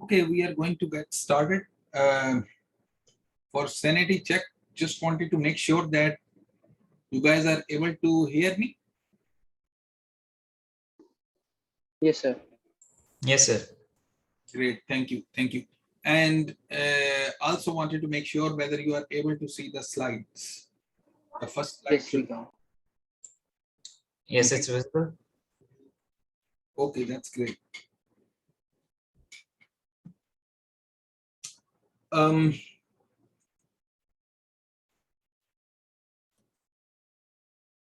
Okay, we are going to get started. For sanity check, just wanted to make sure that you guys are able to hear me. Yes, sir. Yes, sir. Great, thank you, thank you. And also wanted to make sure whether you are able to see the slides. The first slide. Yes, we can. Yes, Okay. it's visible. Okay, that's great.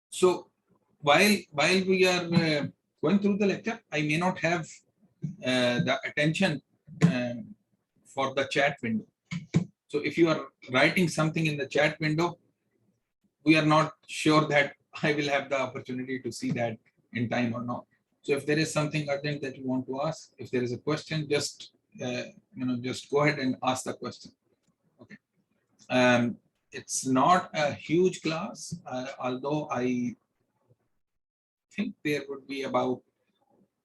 So while we are going through the lecture, I may not have the attention for the chat window. So if you are writing something in the chat window, we are not sure that I will have the opportunity to see that in time or not. So if there is something urgent that you want to ask, if there is a question, just just go ahead and ask the question. Okay. It's not a huge class, although I think there would be about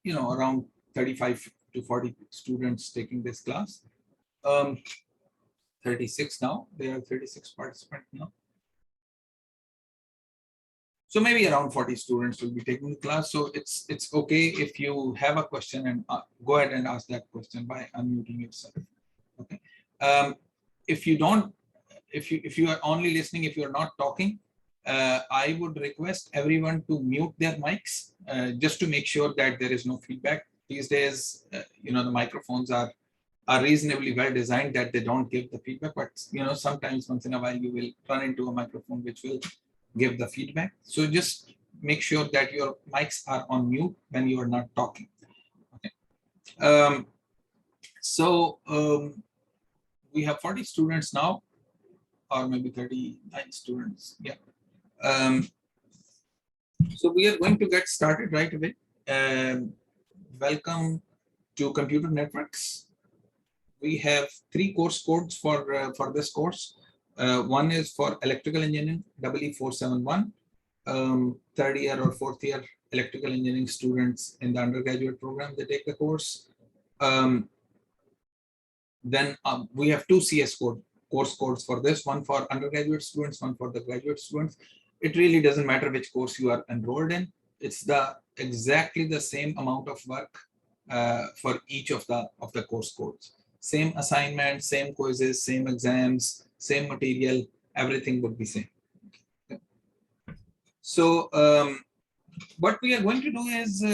around 35 to 40 students taking this class. 36 now. There are 36 participants now. So maybe around 40 students will be taking the class. So it's okay if you have a question and go ahead and ask that question by unmuting yourself. Okay. If you don't, if you are only listening, if you are not talking, I would request everyone to mute their mics just to make sure that there is no feedback. These days, the microphones are reasonably well designed that they don't give the feedback, but sometimes once in a while you will run into a microphone which will give the feedback. So just make sure that your mics are on mute when you are not talking. Okay. We have 40 students now, or maybe 39 students. Yeah. So we are going to get started right away. Welcome to Computer Networks. We have 3 course codes for this course. One is for electrical engineering, EE471, third year or fourth year electrical engineering students in the undergraduate program, they take the course. Then we have 2 CS course codes for this, one for undergraduate students, one for the graduate students. It really doesn't matter which course you are enrolled in. It's exactly the same amount of work for each of the course codes. Same assignments, same quizzes, same exams, same material, everything would be same. Okay. So what we are going to do is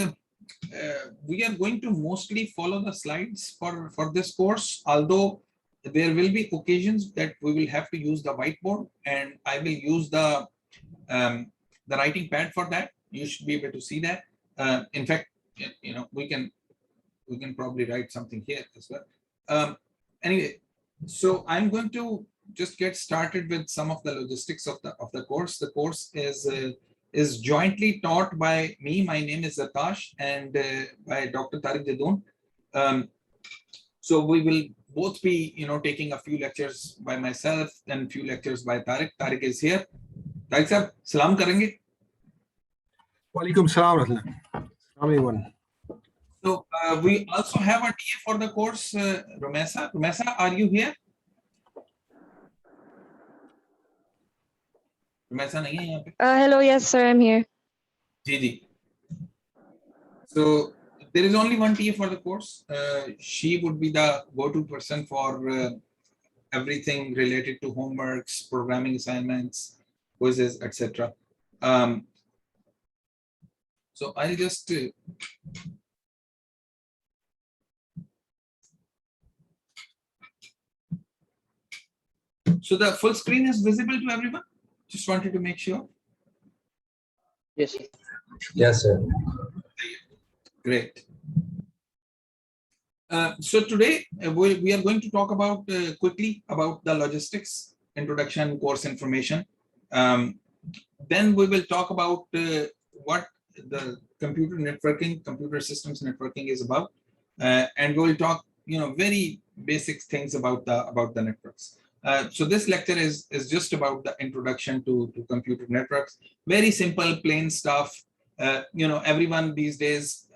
we are going to mostly follow the slides for this course, although there will be occasions that we will have to use the whiteboard, and I will use the writing pad for that. You should be able to see that. In fact, we can probably write something here as well. Anyway, so I'm going to just get started with some of the logistics of the course. The course is jointly taught by me. My name is Akash, and by Dr. Tariq Jadoon. So we will both be, taking a few lectures by myself and a few lectures by Tariq. Tariq is here. Tariq sir, salam karenge. Walaikum salam, everyone. So we also have a TA for the course, Rumesa. Rumesa, are you here? Rumesa nahi hai yahan pe? Hello, yes, sir, I'm here. Ji. So there is only one TA for the course. She would be the go-to person for everything related to homeworks, programming assignments, quizzes, etc. So I'll just so the full screen is visible to everyone. Just wanted to make sure. Yes, sir. Yes, sir. Great. So today we are going to talk about quickly about the logistics, introduction, course information. Then we will talk about what the computer systems networking is about, and we will talk, very basic things about the networks. So this lecture is just about the introduction to computer networks. Very simple, plain stuff. Everyone these days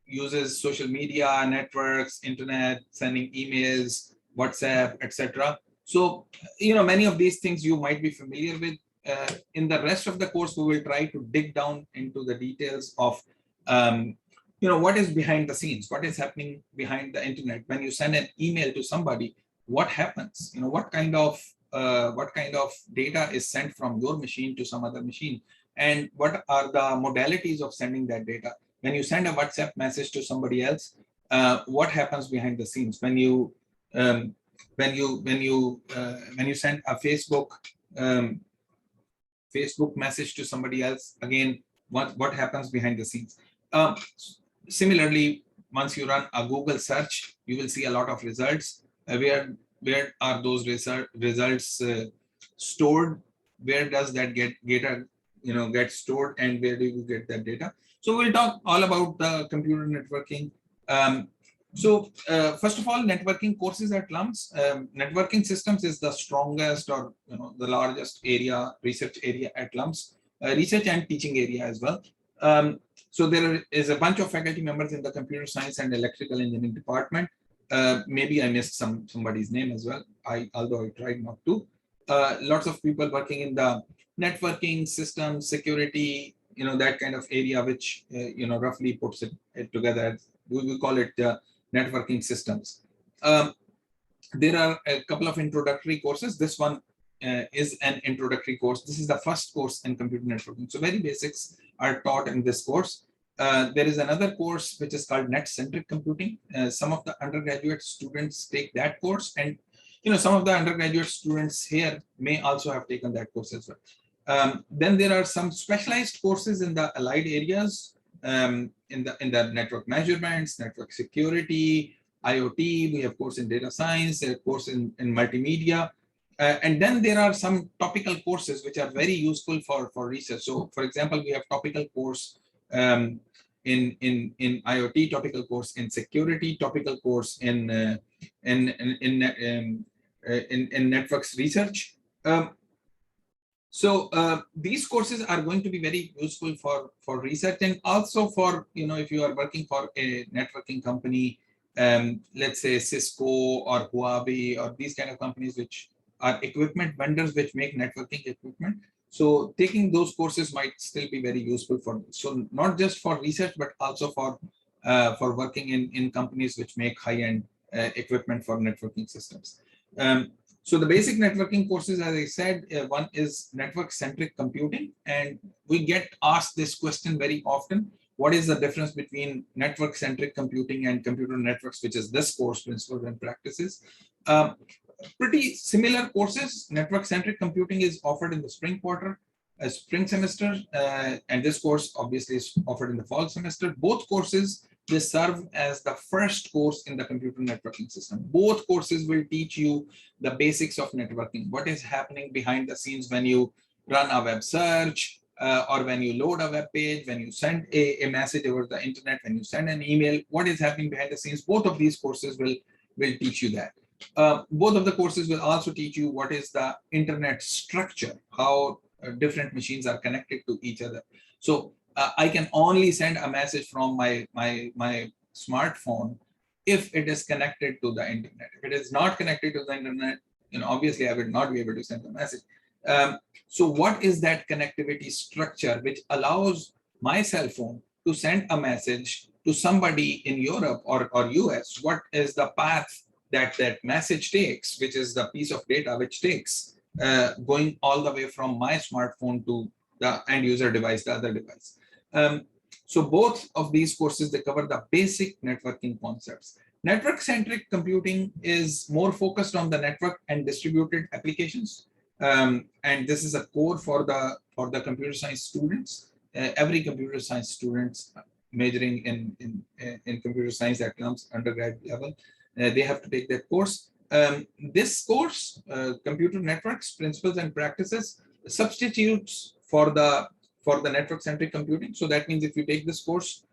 uses social media, networks, internet, sending emails, WhatsApp, etc. So, many of these things you might be familiar with. In the rest of the course, we will try to dig down into the details of, what is behind the scenes, what is happening behind the internet. When you send an email to somebody, what happens? What kind of data is sent from your machine to some other machine, and what are the modalities of sending that data? When you send a WhatsApp message to somebody else, what happens behind the scenes? When you send a Facebook message to somebody else, again, what happens behind the scenes? Similarly, once you run a Google search, you will see a lot of results. Where are those results stored? Where does that data get stored, and where do you get that data? So we'll talk all about the computer networking. First of all, networking courses at LUMS. Networking systems is the strongest, or the largest research area at LUMS, research and teaching area as well. So there is a bunch of faculty members in the computer science and electrical engineering department. Maybe I missed somebody's name as well, although I tried not to. Lots of people working in the networking, systems, security, that kind of area, which roughly puts it together. We call it networking systems. There are a couple of introductory courses. This one is an introductory course. This is the first course in computer networking. So very basics are taught in this course. There is another course which is called net-centric computing. Some of the undergraduate students take that course, and some of the undergraduate students here may also have taken that course as well. Then there are some specialized courses in the allied areas, in the network measurements, network security, IoT. We have course in data science, a course in multimedia. And then there are some topical courses which are very useful for research. So, for example, we have topical course in IoT, topical course in security, topical course in networks research. These courses are going to be very useful for research, and also for, if you are working for a networking company, let's say Cisco or Huawei or these kind of companies which are equipment vendors which make networking equipment. So taking those courses might still be very useful for this. So not just for research, but also for working in companies which make high-end equipment for networking systems. So the basic networking courses, as I said, one is network-centric computing, and we get asked this question very often. What is the difference between network-centric computing and computer networks, which is this course, Principles and Practices? Pretty similar courses. Network-centric computing is offered in the spring semester, and this course obviously is offered in the fall semester. Both courses, they serve as the first course in the computer networking system. Both courses will teach you the basics of networking. What is happening behind the scenes when you run a web search, or when you load a web page, when you send a message over the internet, when you send an email, what is happening behind the scenes? Both of these courses will teach you that. Both of the courses will also teach you what is the internet structure, how different machines are connected to each other. So I can only send a message from my smartphone if it is connected to the internet. If it is not connected to the internet, obviously I would not be able to send the message. So what is that connectivity structure which allows my cell phone to send a message to somebody in Europe or US? What is the path that message takes, which is the piece of data which takes going all the way from my smartphone to the end user device, the other device? So both of these courses, they cover the basic networking concepts. Network-centric computing is more focused on the network and distributed applications. And this is a core for the computer science students. Every computer science students majoring in computer science at LUMS undergrad level, they have to take that course. This course, Computer Networks, Principles and Practices, substitutes for the network-centric computing. So that means if you take this course,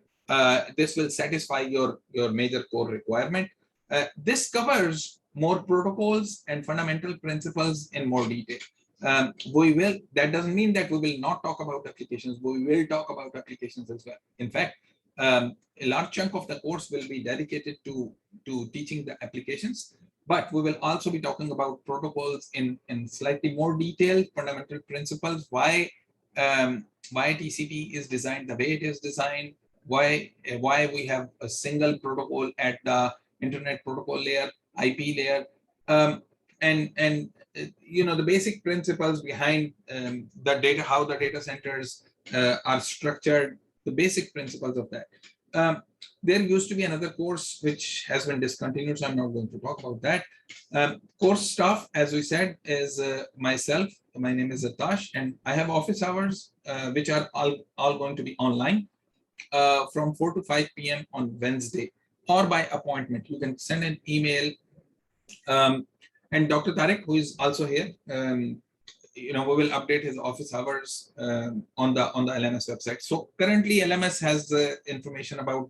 this will satisfy your major core requirement. This covers more protocols and fundamental principles in more detail. That doesn't mean that we will not talk about applications. We will talk about applications as well. In fact, A large chunk of the course will be dedicated to teaching the applications, but we will also be talking about protocols in slightly more detail, fundamental principles, why TCP is designed the way it is designed, why we have a single protocol at the internet protocol layer, IP layer, and the basic principles behind the data, how the data centers are structured, the basic principles of that. There used to be another course which has been discontinued, so I'm not going to talk about that. Course staff, as we said, is myself. My name is Atash, and I have office hours which are all going to be online from 4 to 5 p.m. on Wednesday, or by appointment. You can send an email. And Dr. Tariq, who is also here, we will update his office hours on the LMS website. So currently, LMS has information about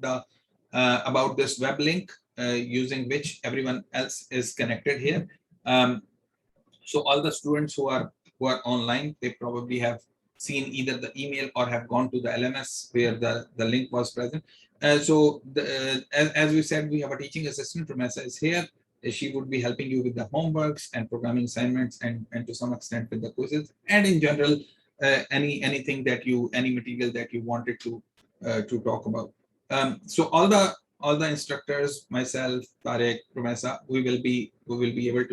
this web link using which everyone else is connected here. So all the students who are online, they probably have seen either the email or have gone to the LMS where the link was present. As we said, we have a teaching assistant. Promesa is here. She would be helping you with the homeworks and programming assignments, and to some extent with the quizzes, and in general, any material that you wanted to talk about. So all the instructors, myself, Tariq, Promesa, we will be able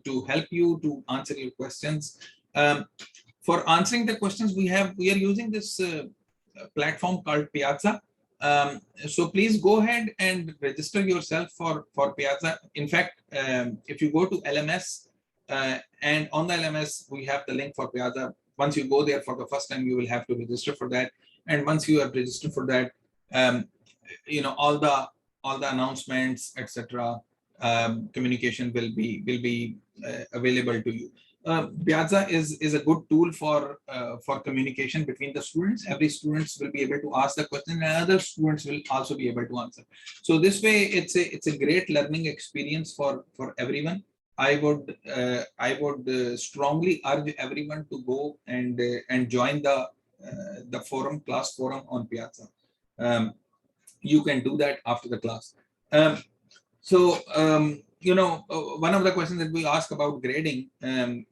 to help you to answer your questions. For answering the questions, we are using this platform called Piazza. So please go ahead and register yourself for Piazza. In fact, if you go to LMS and on the LMS, we have the link for Piazza. Once you go there for the first time, you will have to register for that. And once you have registered for that, all the announcements, etc., communication will be available to you. Piazza is a good tool for communication between the students. Every students will be able to ask the question, and other students will also be able to answer. So this way, it's a great learning experience for everyone. I would strongly urge everyone to go and join the class forum on Piazza. You can do that after the class. One of the questions that we ask about grading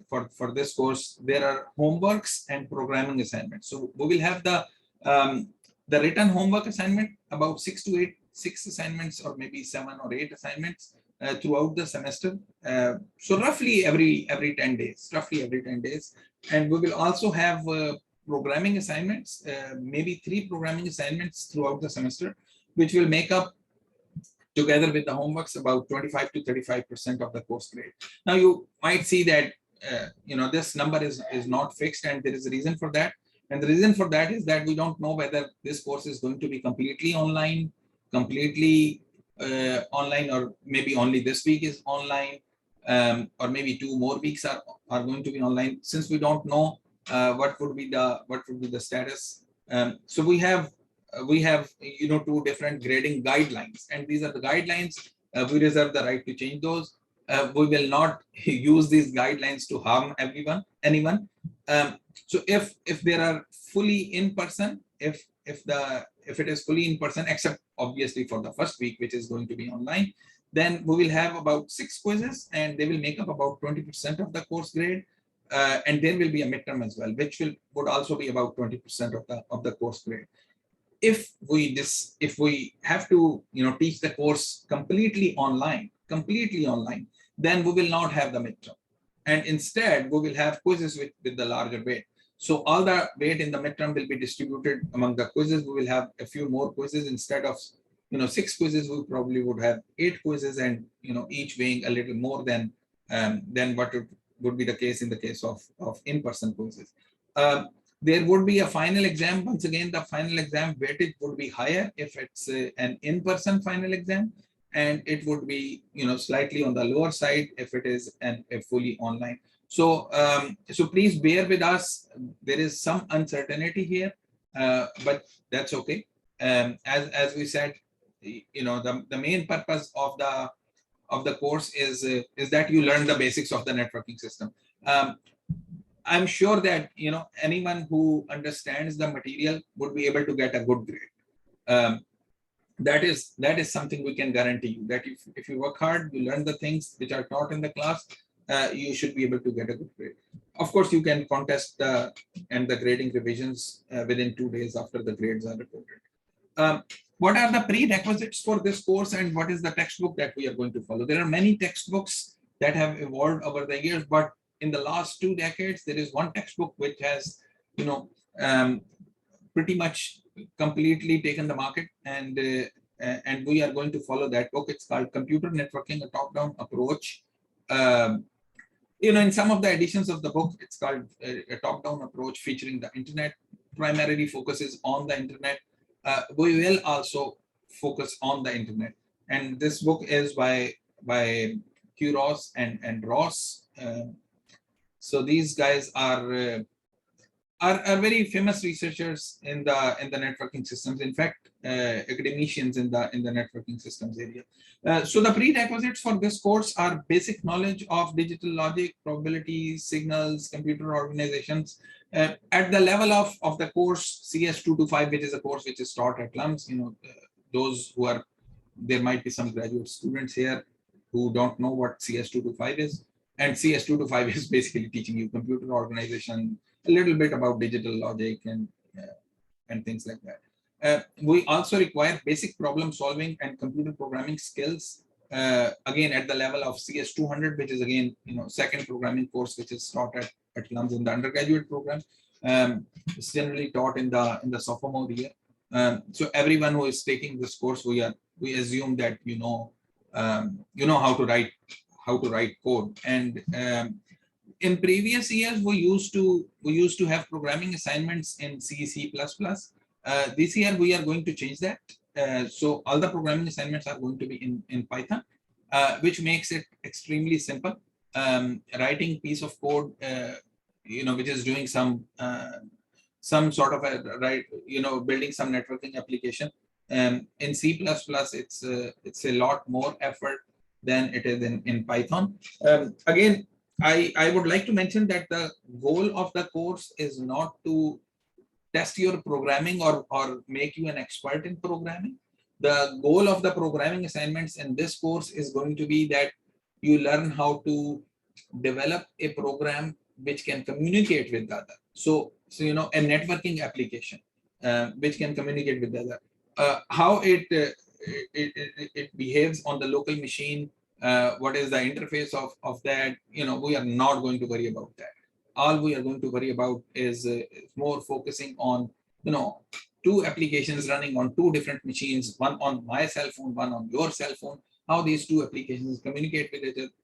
for this course, there are homeworks and programming assignments. So we will have the written homework assignment, about 6 assignments, or maybe 7 or 8 assignments throughout the semester. So roughly every 10 days, and we will also have programming assignments, maybe 3 programming assignments throughout the semester, which will make up, together with the homeworks, about 25 to 35% of the course grade. Now you might see that this number is not fixed, and there is a reason for that. And the reason for that is that we don't know whether this course is going to be completely online, or maybe only this week is online, or maybe 2 more weeks are going to be online. Since we don't know what would be the status, so we have 2 different grading guidelines, and these are the guidelines. We reserve the right to change those. We will not use these guidelines to harm anyone. So if there are fully in person, if it is fully in person, except obviously for the first week, which is going to be online, then we will have about 6 quizzes, and they will make up about 20% of the course grade. And there will be a midterm as well, which would also be about 20% of the course grade. If we have to teach the course completely online, then we will not have the midterm, and instead we will have quizzes with the larger weight. So all the weight in the midterm will be distributed among the quizzes. We will have a few more quizzes. Instead of 6 quizzes, we probably would have 8 quizzes, and each weighing a little more than what would be the case in the case of in-person quizzes. There would be a final exam. Once again, the final exam weightage would be higher if it's an in-person final exam, and it would be slightly on the lower side if it is a fully online. So please bear with us. There is some uncertainty here, but that's okay. As we said, the main purpose of the course is that you learn the basics of the networking system. I'm sure that anyone who understands the material would be able to get a good grade. That is something we can guarantee you, that if you work hard, you learn the things which are taught in the class, you should be able to get a good grade. Of course, you can contest the grading revisions within 2 days after the grades are reported. What are the prerequisites for this course, and what is the textbook that we are going to follow? There are many textbooks that have evolved over the years, but in the last 2 decades, there is one textbook which has, pretty much completely taken the market, and we are going to follow that book. It's called Computer Networking: A Top-Down Approach. In some of the editions of the book, it's called a top-down approach featuring the internet, primarily focuses on the internet. We will also focus on the internet. And this book is by Hugh Ross and Ross. So these guys are very famous researchers in the networking systems. In fact, academicians in the networking systems area. So the prerequisites for this course are basic knowledge of digital logic, probabilities, signals, computer organizations. At the level of the course CS225, which is a course which is taught at LUMS, those who are, there might be some graduate students here who don't know what CS225 is. And CS225 is basically teaching you computer organization, a little bit about digital logic and things like that. We also require basic problem solving and computer programming skills. Again, at the level of CS200, which is again, second programming course, which is taught at LUMS in the undergraduate program. It's generally taught in the sophomore year. So everyone who is taking this course, we assume that you know how to write code. And in previous years, we used to have programming assignments in C, C++. This year we are going to change that. So all the programming assignments are going to be in Python, which makes it extremely simple. Writing piece of code, which is doing some sort of building some networking application. In C++, it's a lot more effort than it is in Python. Again, I would like to mention that the goal of the course is not to test your programming or make you an expert in programming. The goal of the programming assignments in this course is going to be that you learn how to develop a program which can communicate with the other. So a networking application which can communicate with the other. How it behaves on the local machine, what is the interface of that, we are not going to worry about that. All we are going to worry about is more focusing on, 2 applications running on 2 different machines, one on my cell phone, one on your cell phone, how these 2 applications communicate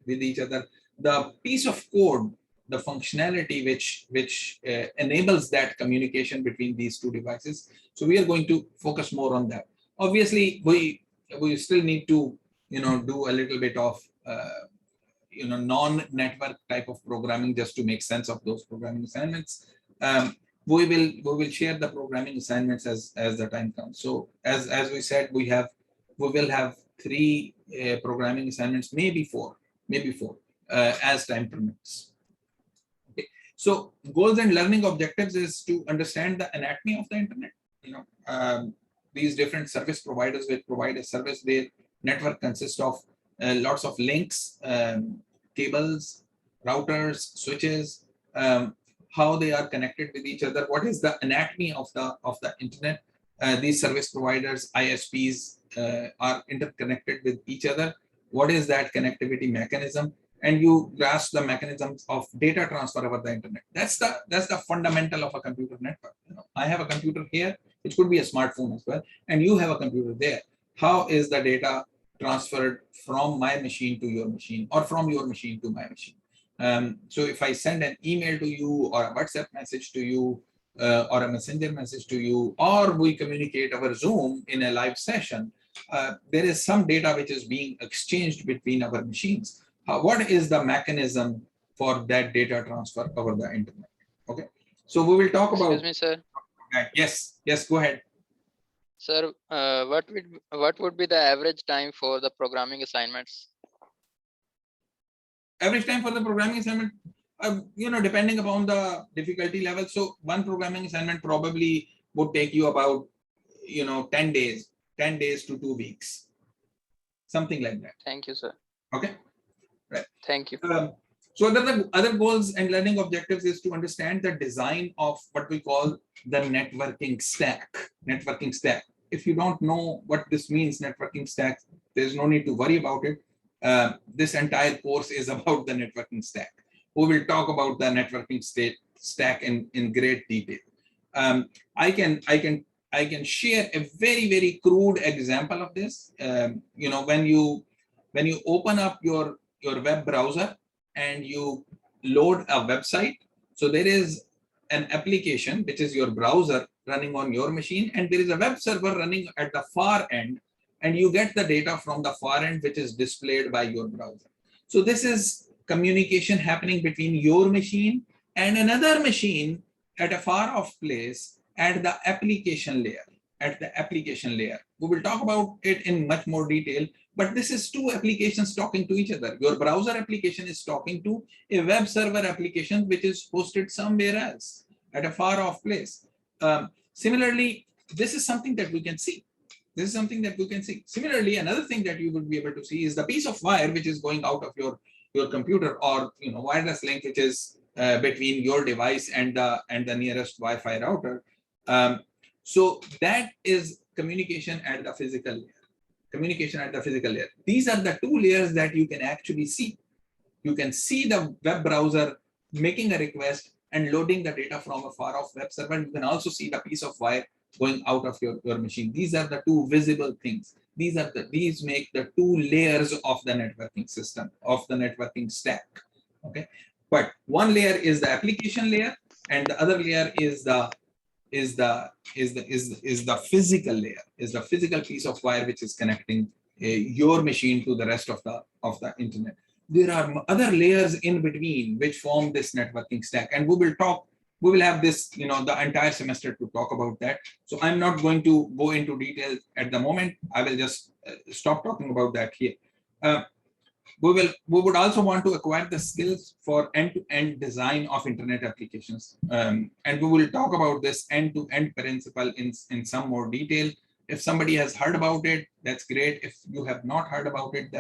with each other. The piece of code, the functionality which enables that communication between these 2 devices. So we are going to focus more on that. Obviously, we still need to, do a little bit of, non-network type of programming just to make sense of those programming assignments. We will share the programming assignments as the time comes. So as we said, we will have 3 programming assignments, maybe 4, as time permits. Okay. So goals and learning objectives is to understand the anatomy of the internet. These different service providers will provide a service. Their network consists of lots of links, cables, routers, switches, how they are connected with each other. What is the anatomy of the internet? These service providers, ISPs, are interconnected with each other. What is that connectivity mechanism? And you grasp the mechanisms of data transfer over the internet. That's the fundamental of a computer network. I have a computer here, which could be a smartphone as well, and you have a computer there. How is the data transferred from my machine to your machine, or from your machine to my machine? So if I send an email to you, or a WhatsApp message to you, or a messenger message to you, or we communicate over Zoom in a live session, there is some data which is being exchanged between our machines. What is the mechanism for that data transfer over the internet? Okay, so we will talk about. Excuse me, sir. Yes, go ahead. Sir, what would be the average time for the programming assignments? Average time for the programming assignment, depending upon the difficulty level. So one programming assignment probably would take you about, 10 days to 2 weeks, something like that. Thank you, sir. Okay. Thank you. So the other goals and learning objectives is to understand the design of what we call the networking stack. Networking stack. If you don't know what this means, networking stack, there's no need to worry about it. This entire course is about the networking stack. We will talk about the networking stack in great detail. I can share a very crude example of this. When you open up your web browser and you load a website, so there is an application which is your browser running on your machine, and there is a web server running at the far end, and you get the data from the far end which is displayed by your browser. So this is communication happening between your machine and another machine at a far off place at the application layer. We will talk about it in much more detail, but this is two applications talking to each other. Your browser application is talking to a web server application which is hosted somewhere else at a far off place. Similarly, this is something that we can see. Similarly, another thing that you would be able to see is the piece of wire which is going out of your computer, or wireless link which is between your device and the nearest Wi-Fi router. So that is communication at the physical layer. These are the two layers that you can actually see. You can see the web browser making a request and loading the data from a far off web server. You can also see the piece of wire going out of your machine. These are the two visible things. These make the two layers of the networking system, of the networking stack. Okay, but one layer is the application layer, and the other layer is the physical layer, is the physical piece of wire which is connecting your machine to the rest of the internet. There are other layers in between which form this networking stack, and we will have this the entire semester to talk about that. So I'm not going to go into detail at the moment. I will just stop talking about that here. We would also want to acquire the skills for end-to-end design of internet applications, and we will talk about this end-to-end principle in some more detail. If somebody has heard about it, that's great. If you have not heard about it,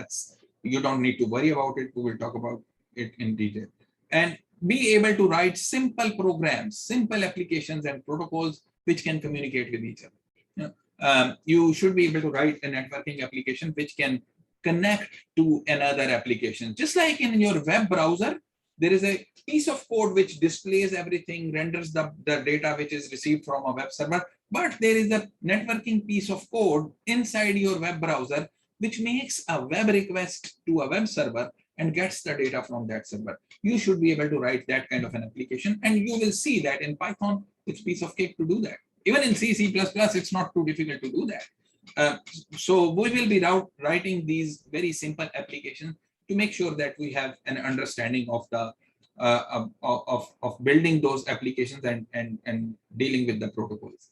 you don't need to worry about it. We will talk about it in detail, and be able to write simple programs, simple applications and protocols which can communicate with each other. You should be able to write a networking application which can connect to another application. Just like in your web browser, there is a piece of code which displays everything, renders the data which is received from a web server, but there is a networking piece of code inside your web browser which makes a web request to a web server and gets the data from that server. You should be able to write that kind of an application, and you will see that in Python, it's a piece of cake to do that. Even in C++, it's not too difficult to do that. So we will be writing these very simple applications to make sure that we have an understanding of the of building those applications and dealing with the protocols.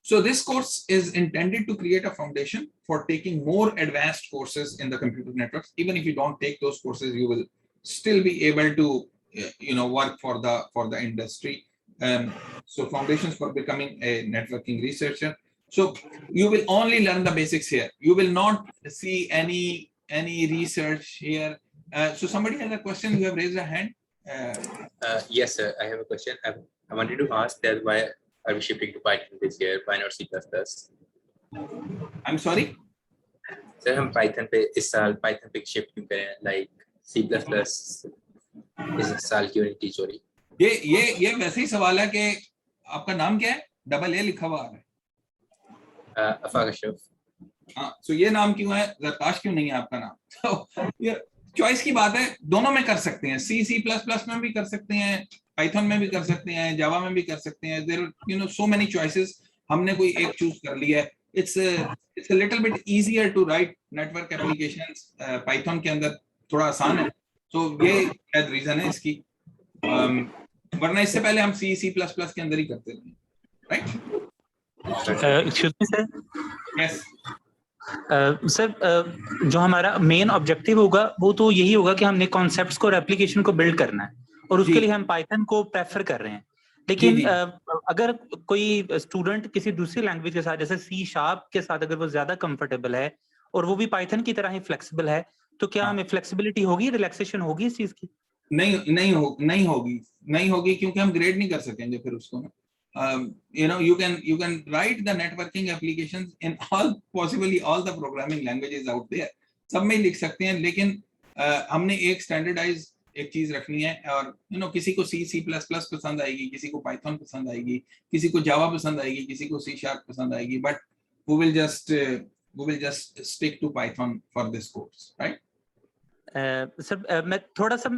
So this course is intended to create a foundation for taking more advanced courses in the computer networks. Even if you don't take those courses, you will still be able to work for the industry. So foundations for becoming a networking researcher. So you will only learn the basics here. You will not see any research here. So somebody has a question. You have raised a hand. Yes, sir. I have a question. I wanted to ask that why are we shifting to Python this year? Why not C++? I'm sorry. Sir, हम Python पे इस साल Python पे shift क्यों करें? Like C++ इस साल क्यों नहीं teach हो रही? ये वैसे ही सवाल है कि आपका नाम क्या है? डबल ए लिखा हुआ है. अफाकशफ. हाँ, so ये नाम क्यों है? जरकाश क्यों नहीं है आपका नाम? So ये चॉइस की बात है. दोनों में कर सकते हैं. C++ में भी कर सकते हैं, Python में भी कर सकते हैं, Java में भी कर सकते हैं. There so many choices. हमने कोई एक चूज कर लिया है. It's a little bit easier to write network applications. Python के अंदर थोड़ा आसान है. So ये शायद रीजन है इसकी. वरना इससे पहले हम C++ के अंदर ही करते थे, right? Excuse me, sir. Yes. Sir जो हमारा मेन ऑब्जेक्टिव होगा वो तो यही होगा कि हमने कॉन्सेप्ट्स को और एप्लीकेशन को बिल्ड करना है, और उसके लिए हम पाइथन को प्रेफर कर रहे हैं. लेकिन जी। अगर कोई स्टूडेंट किसी दूसरी लैंग्वेज के साथ जैसे सी शार्प के साथ अगर वो ज्यादा कंफर्टेबल है और वो भी पाइथन की तरह ही फ्लेक्सिबल है, तो क्या हाँ। हमें फ्लेक्सिबिलिटी होगी, रिलैक्सेशन होगी इस चीज की? नहीं होगी क्योंकि हम ग्रेड नहीं कर सकेंगे फिर उसको ना। you can write the networking applications in possibly all the programming languages out there, सब में ही लिख सकते हैं, लेकिन हमने एक स्टैंडर्डाइज एक चीज रखनी है, और किसी को C++ पसंद आएगी, किसी को पाइथन पसंद आएगी, किसी को जावा पसंद आएगी, किसी को C# पसंद आएगी, but we will just stick to Python for this course, right? Sir मैं थोड़ा सा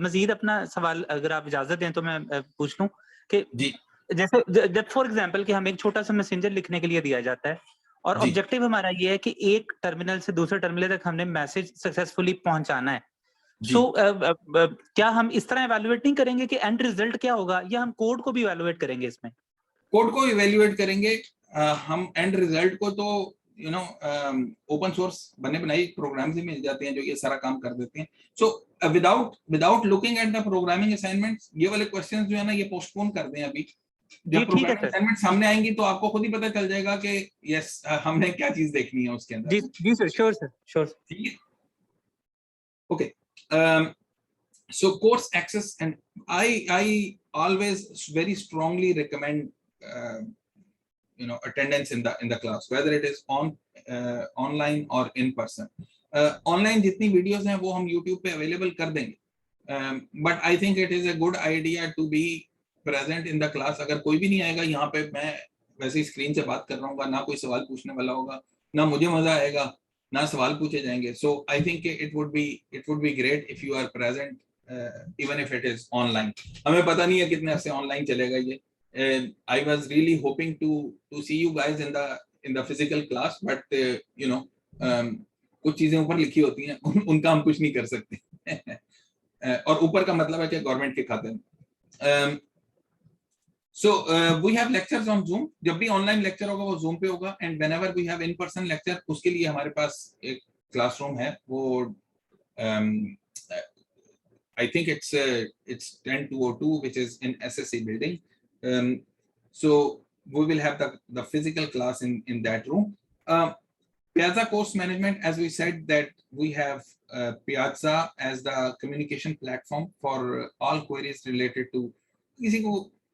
मजीद अपना सवाल अगर आप इजाजत दें तो मैं पूछ लूं कि जी जैसे जब फॉर एग्जांपल कि हमें एक छोटा सा मैसेंजर लिखने के लिए दिया जाता है और जी। ऑब्जेक्टिव हमारा ये है कि एक टर्मिनल से दूसरे टर्मिनल तक हमने मैसेज सक्सेसफुली पहुंचाना है, जी। सो क्या हम इस तरह इवैल्यूएट नहीं करेंगे कि एंड रिजल्ट क्या होगा, या हम कोड को भी इवैल्यूएट करेंगे इसमें? कोड को इवेल्युएट करेंगे, हम एंड रिजल्ट को तो ओपन सोर्स बने बनाई प्रोग्राम्स ही मिल जाते हैं जो ये सारा काम कर देते हैं। So without looking at the programming assignments, ये वाले क्वेश्चंस जो है ना ये पोस्टपोन कर दें अभी। जी, जब ठीक है प्रोग्रामिंग सर। असाइनमेंट सामने आएंगी तो आपको खुद ही पता चल जाएगा कि यस हमने क्या चीज देखनी है उसके अंदर। जी सर, श्योर सर, श्योर। ठीक है, okay. So course access, and I always very strongly recommend attendance in the class, whether it is online or in person. Online जितनी videos हैं वो हम YouTube पे available कर देंगे, but I think it is a good idea to be present in the class. अगर कोई भी नहीं आएगा यहाँ पे, मैं वैसे ही स्क्रीन से बात कर रहा हूँ, ना कोई सवाल पूछने वाला होगा, ना मुझे मजा आएगा, ना सवाल पूछे जाएंगे. So I think it would be great if you are present, even if it is online. हमें पता नहीं है कितने अरसे ऑनलाइन चलेगा ये. I was really hoping to see you guys in the physical class, but कुछ चीजें ऊपर लिखी होती हैं, उनका हम कुछ नहीं कर सकते. और ऊपर का मतलब है कि गवर्नमेंट के खाते में. So we have lectures on Zoom. जब भी ऑनलाइन लेक्चर होगा वो Zoom पे होगा, and whenever we have in person lecture, उसके लिए हमारे पास एक क्लासरूम है, वो I think it's 10202, which is in SSC building. So we will have the physical class in that room. Piazza Course Management, as we said, that we have Piazza as the communication platform for all queries related to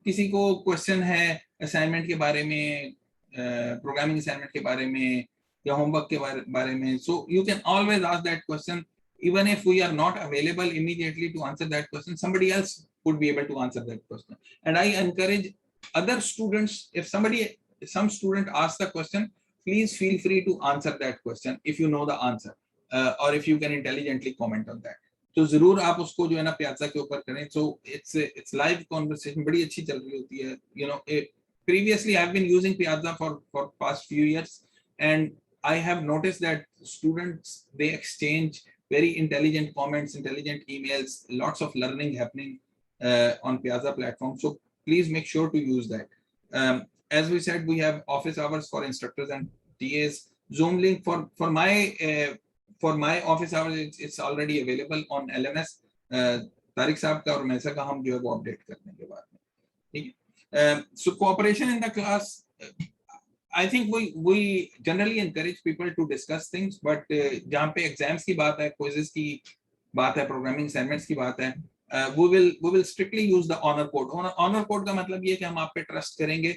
किसी को question है assignment के बारे में, programming assignment के बारे में या होमवर्क के बारे में. So you can always ask that question. Even if we are not available immediately to answer that question, somebody else would be able to answer that question. And I encourage other students, if some student asks the question, please feel free to answer that question if you know the answer, or if you can intelligently comment on that. तो जरूर आप उसको जो है ना piazza के ऊपर करें. So it's live conversation, बड़ी अच्छी चल रही होती है. Previously I've been using Piazza for past few years, and I have noticed that students, they exchange very intelligent comments, intelligent emails, lots of learning happening on Piazza platform. So please make sure to use that. As we said, we have office hours for instructors and TAs. Zoom link for my office hours, it's already available on LMS. Tariq साहब का और मैसा का हम जो है वो update करने के बाद में, ठीक है. So cooperation in the class, I think we generally encourage people to discuss things, but जहाँ पे एग्जाम्स की बात है, क्विज़ेस की बात है, प्रोग्रामिंग असाइनमेंट्स की बात है, we will strictly use the honor code. Honor code का मतलब ये है कि हम आप पे ट्रस्ट करेंगे.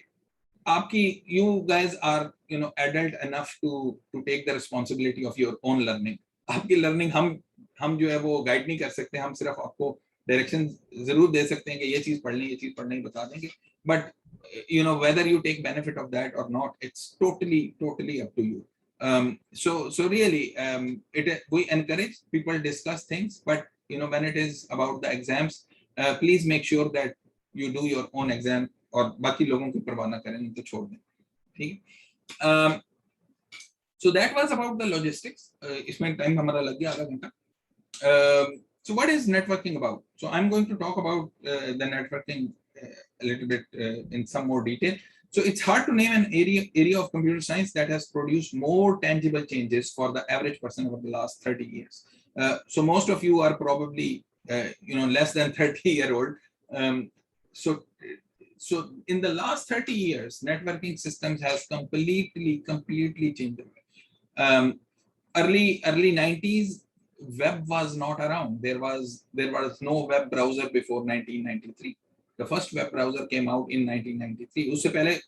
आपकी you guys are adult enough to take the responsibility of your own learning. आपकी learning हम जो है वो गाइड नहीं कर सकते, हम सिर्फ आपको डायरेक्शन जरूर दे सकते हैं कि ये चीज पढ़नी, ये चीज पढ़नी बता देंगे. But whether you take benefit of that or not, it's totally up to you. So really, we encourage people discuss things, but when it is about the exams, please make sure that you do your own exam, और बाकी लोगों की परवाह ना करें, तो छोड़ दें, ठीक है. So that was about the logistics. इसमें टाइम हमारा लग गया आधा घंटा. So what is networking about? So I'm going to talk about the networking a little bit in some more detail. So it's hard to name an area of computer science that has produced more tangible changes for the average person over the last 30 years. So most of you are probably less than 30-year-old. so in the last 30 years, networking systems has completely changed. Early 90s, web was not around. There was no web browser before 1993. The first web browser came out in 1993. Usse pehle,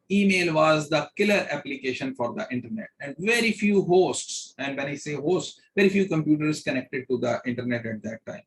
email was the killer application for the internet, and very few hosts, and when I say hosts, very few computers connected to the internet at that time.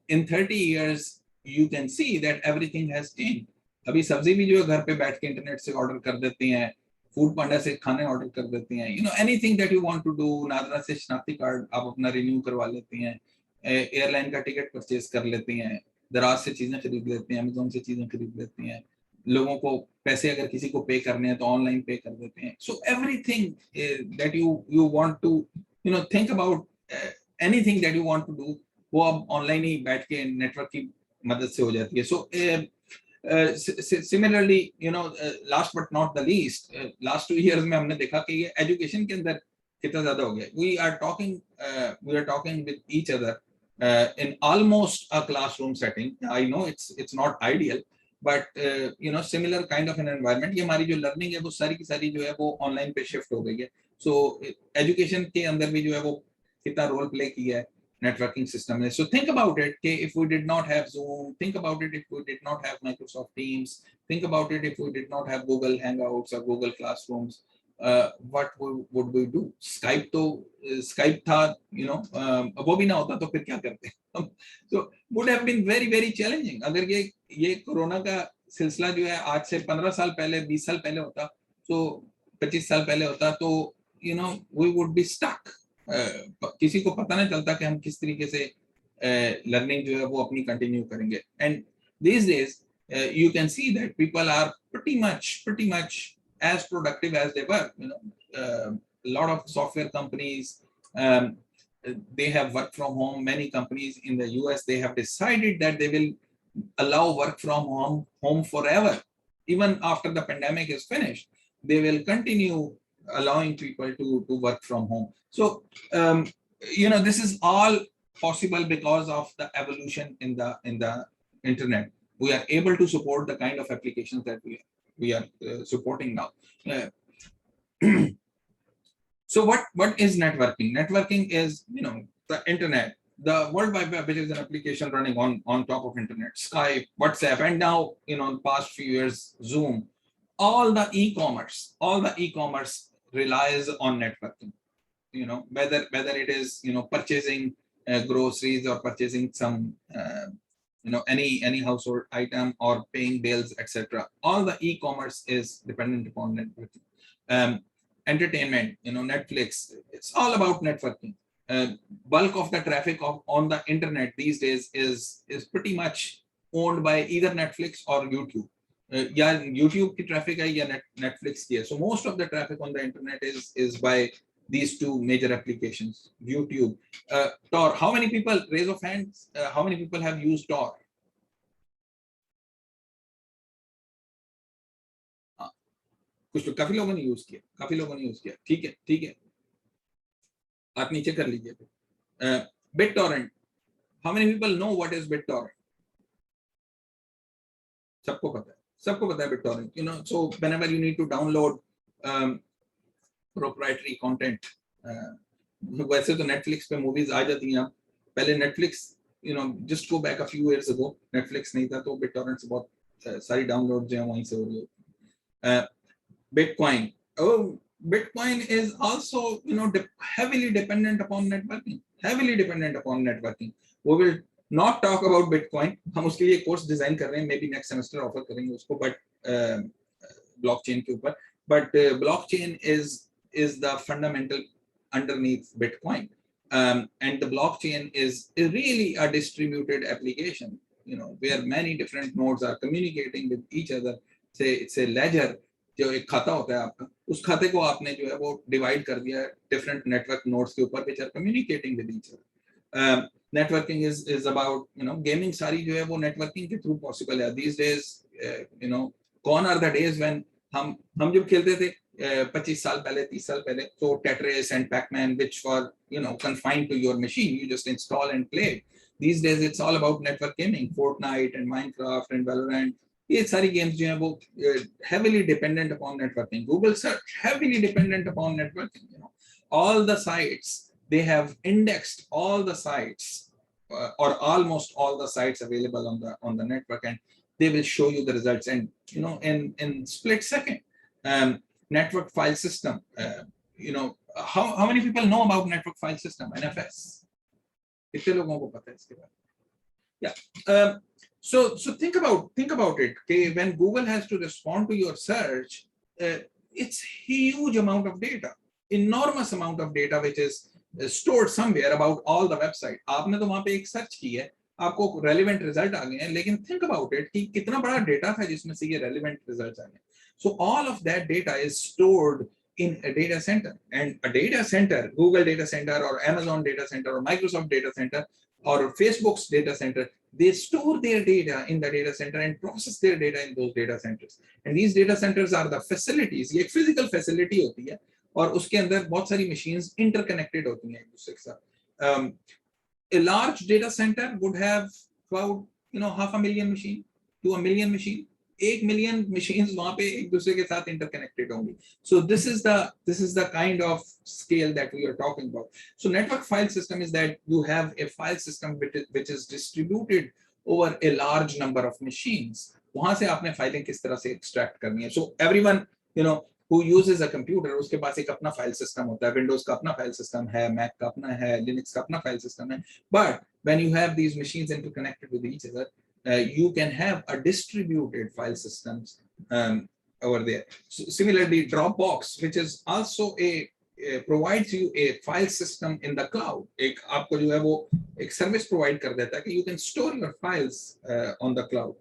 In 30 years, you can see that everything has changed. अभी सब्जी भी जो है घर पे बैठ के internet से ऑर्डर कर देती हैं, फूड पांडा से खाने ऑर्डर कर देती हैं, anything that you want to do, NADRA से शनाख्ती कार्ड आप अपना रिन्यू करवा लेती हैं, एयरलाइन का टिकट परचेज कर लेती हैं, दराज से चीजें खरीद लेती हैं, अमेज़न से चीजें खरीद लेती हैं, लोगों को पैसे अगर किसी को पे करने हैं तो ऑनलाइन पे कर देते हैं. So everything that you want to think about, anything that you want to do, वो अब ऑनलाइन ही बैठ के नेटवर्क की मदद से हो जाती है. सो similarly, last but not the least, last 2 years में हमने देखा कि ये एजुकेशन के अंदर कितना ज्यादा हो गया. We are talking with each other in almost a classroom setting. I know it's not ideal, but similar kind of an environment. ये हमारी जो learning है वो सारी की सारी जो है वो ऑनलाइन पे शिफ्ट हो गई है. So एजुकेशन के अंदर भी जो है वो कितना रोल प्ले किया है networking system. So think about it, okay, if we did not have Zoom, think about it if we did not have Microsoft Teams, think about it if we did not have Google Hangouts or Google Classrooms, what would we do? Skype था, वो भी ना होता तो फिर क्या करते. So would have been very challenging. अगर ये कोरोना का सिलसिला जो है आज से 15 साल पहले, 20 साल पहले होता, तो 25 साल पहले होता, तो we would be stuck. किसी को पता नहीं चलता कि हम किस तरीके से लर्निंग जो है वो अपनी कंटिन्यू करेंगे. And these days you can see that people are pretty much as productive as they were. A lot of software companies, they have work from home. Many companies in the US, they have decided that they will allow work from home forever. Even after the pandemic is finished, they will continue allowing people to work from home. So this is all possible because of the evolution in the internet. We are able to support the kind of applications that we are supporting now. So what is networking? Networking is the internet, the World Wide Web, which is an application running on top of internet, Skype, WhatsApp, and now in the past few years Zoom. All the e-commerce relies on networking. Whether it is purchasing groceries or purchasing some any household item or paying bills, etc. All the e-commerce is dependent upon networking. Entertainment, Netflix, it's all about networking. Bulk of the traffic on the internet these days is pretty much owned by either Netflix or YouTube. या YouTube की traffic है या Netflix की है. So most of the traffic on the internet is by these two major applications, YouTube. Tor, how many people, raise of hands, how many people have used Tor? कुछ काफी लोगों ने use किया. ठीक है, आप नीचे कर लीजिए. BitTorrent, how many people know what is BitTorrent? सबको पता है BitTorrent. So whenever you need to download proprietary content, वैसे तो Netflix पे movies आ जाती हैं. पहले Netflix, just go back a few years ago, Netflix नहीं था तो BitTorrent से बहुत सारी downloads जो हैं वहीं से हो रही होती. Bitcoin. Bitcoin is also heavily dependent upon networking. We will not talk about Bitcoin. हम उसके लिए कोर्स डिजाइन कर रहे हैं, maybe next semester ऑफर करेंगे उसको, but blockchain के ऊपर. But blockchain is the fundamental underneath Bitcoin, and the blockchain is really a distributed application, where many different nodes are communicating with each other. Say it's a ledger, जो एक खाता होता है आपका, उस खाते को आपने जो है वो डिवाइड कर दिया है डिफरेंट नेटवर्क नोड्स के ऊपर, which are communicating with each other. Networking is about gaming सारी जो है वो networking के through possible है. These days, gone are the days when हम जब खेलते थे 25 साल पहले, 30 साल पहले, so Tetris and Pac-Man, which were confined to your machine, you just install and play. These days it's all about network gaming, Fortnite and Minecraft and Valorant. ये सारी games जो हैं वो heavily dependent upon networking. Google search heavily dependent upon networking. You know, all the sites, they have indexed all the sites or almost all the sites available on the network, and they will show you the results. And you know, in split second. Network file system. You know, how many people know about network file system, NFS? कितने लोगों को पता है इसके बारे में? Yeah. So think about it. Okay, when Google has to respond to your search, it's huge amount of data, enormous amount of data which is stored somewhere about all the website. आपने तो वहाँ पे एक search की है, आपको relevant result आ गए हैं, लेकिन think about it कि कितना बड़ा data था जिसमें से ये relevant results आ गए. So all of that data is stored in a data center, and a data center, Google data center or Amazon data center or Microsoft data center or Facebook's data center, they store their data in the data center and process their data in those data centers. And these data centers are the facilities. ये एक physical facility होती है और उसके अंदर बहुत सारी machines interconnected होती हैं एक दूसरे के साथ. A large data center would have about 500,000 machine to 1 million machine. 1 million machines वहाँ पे एक दूसरे के साथ interconnected होंगी. So this is the kind of scale that we are talking about. So network file system is that you have a file system which is distributed over a large number of machines. वहाँ से आपने फाइलें किस तरह से extract करनी है. So everyone who uses a computer, उसके पास एक अपना file system होता है. Windows का अपना file system है, Mac का अपना है, Linux का अपना file system है. But when you have these machines interconnected with each other, you can have a distributed file systems over there. So similarly, Dropbox, which is also provides you a file system in the cloud. एक आपको जो है वो एक service provide कर देता है कि you can store your files on the cloud.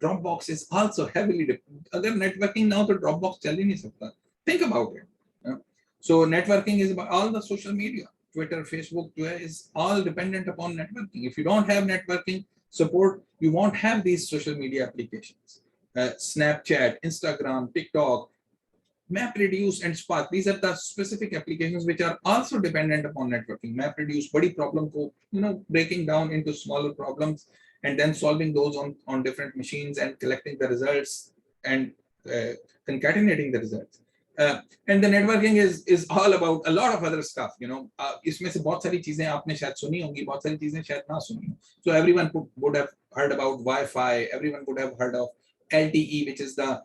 Dropbox is also heavily अगर networking ना हो तो Dropbox चल ही नहीं सकता. Think about it. So networking is about all the social media, Twitter, Facebook जो है is all dependent upon networking. If you don't have networking support, you won't have these social media applications. Snapchat, Instagram, TikTok, MapReduce and Spark. These are the specific applications which are also dependent upon networking. MapReduce, body problem ko, breaking down into smaller problems and then solving those on different machines and collecting the results and concatenating the results. And the networking is all about a lot of other stuff. इसमें से बहुत सारी चीजें आपने शायद सुनी होंगी, बहुत सारी चीजें शायद ना सुनी हो. So everyone would have heard about Wi-Fi. Everyone would have heard of LTE, which is the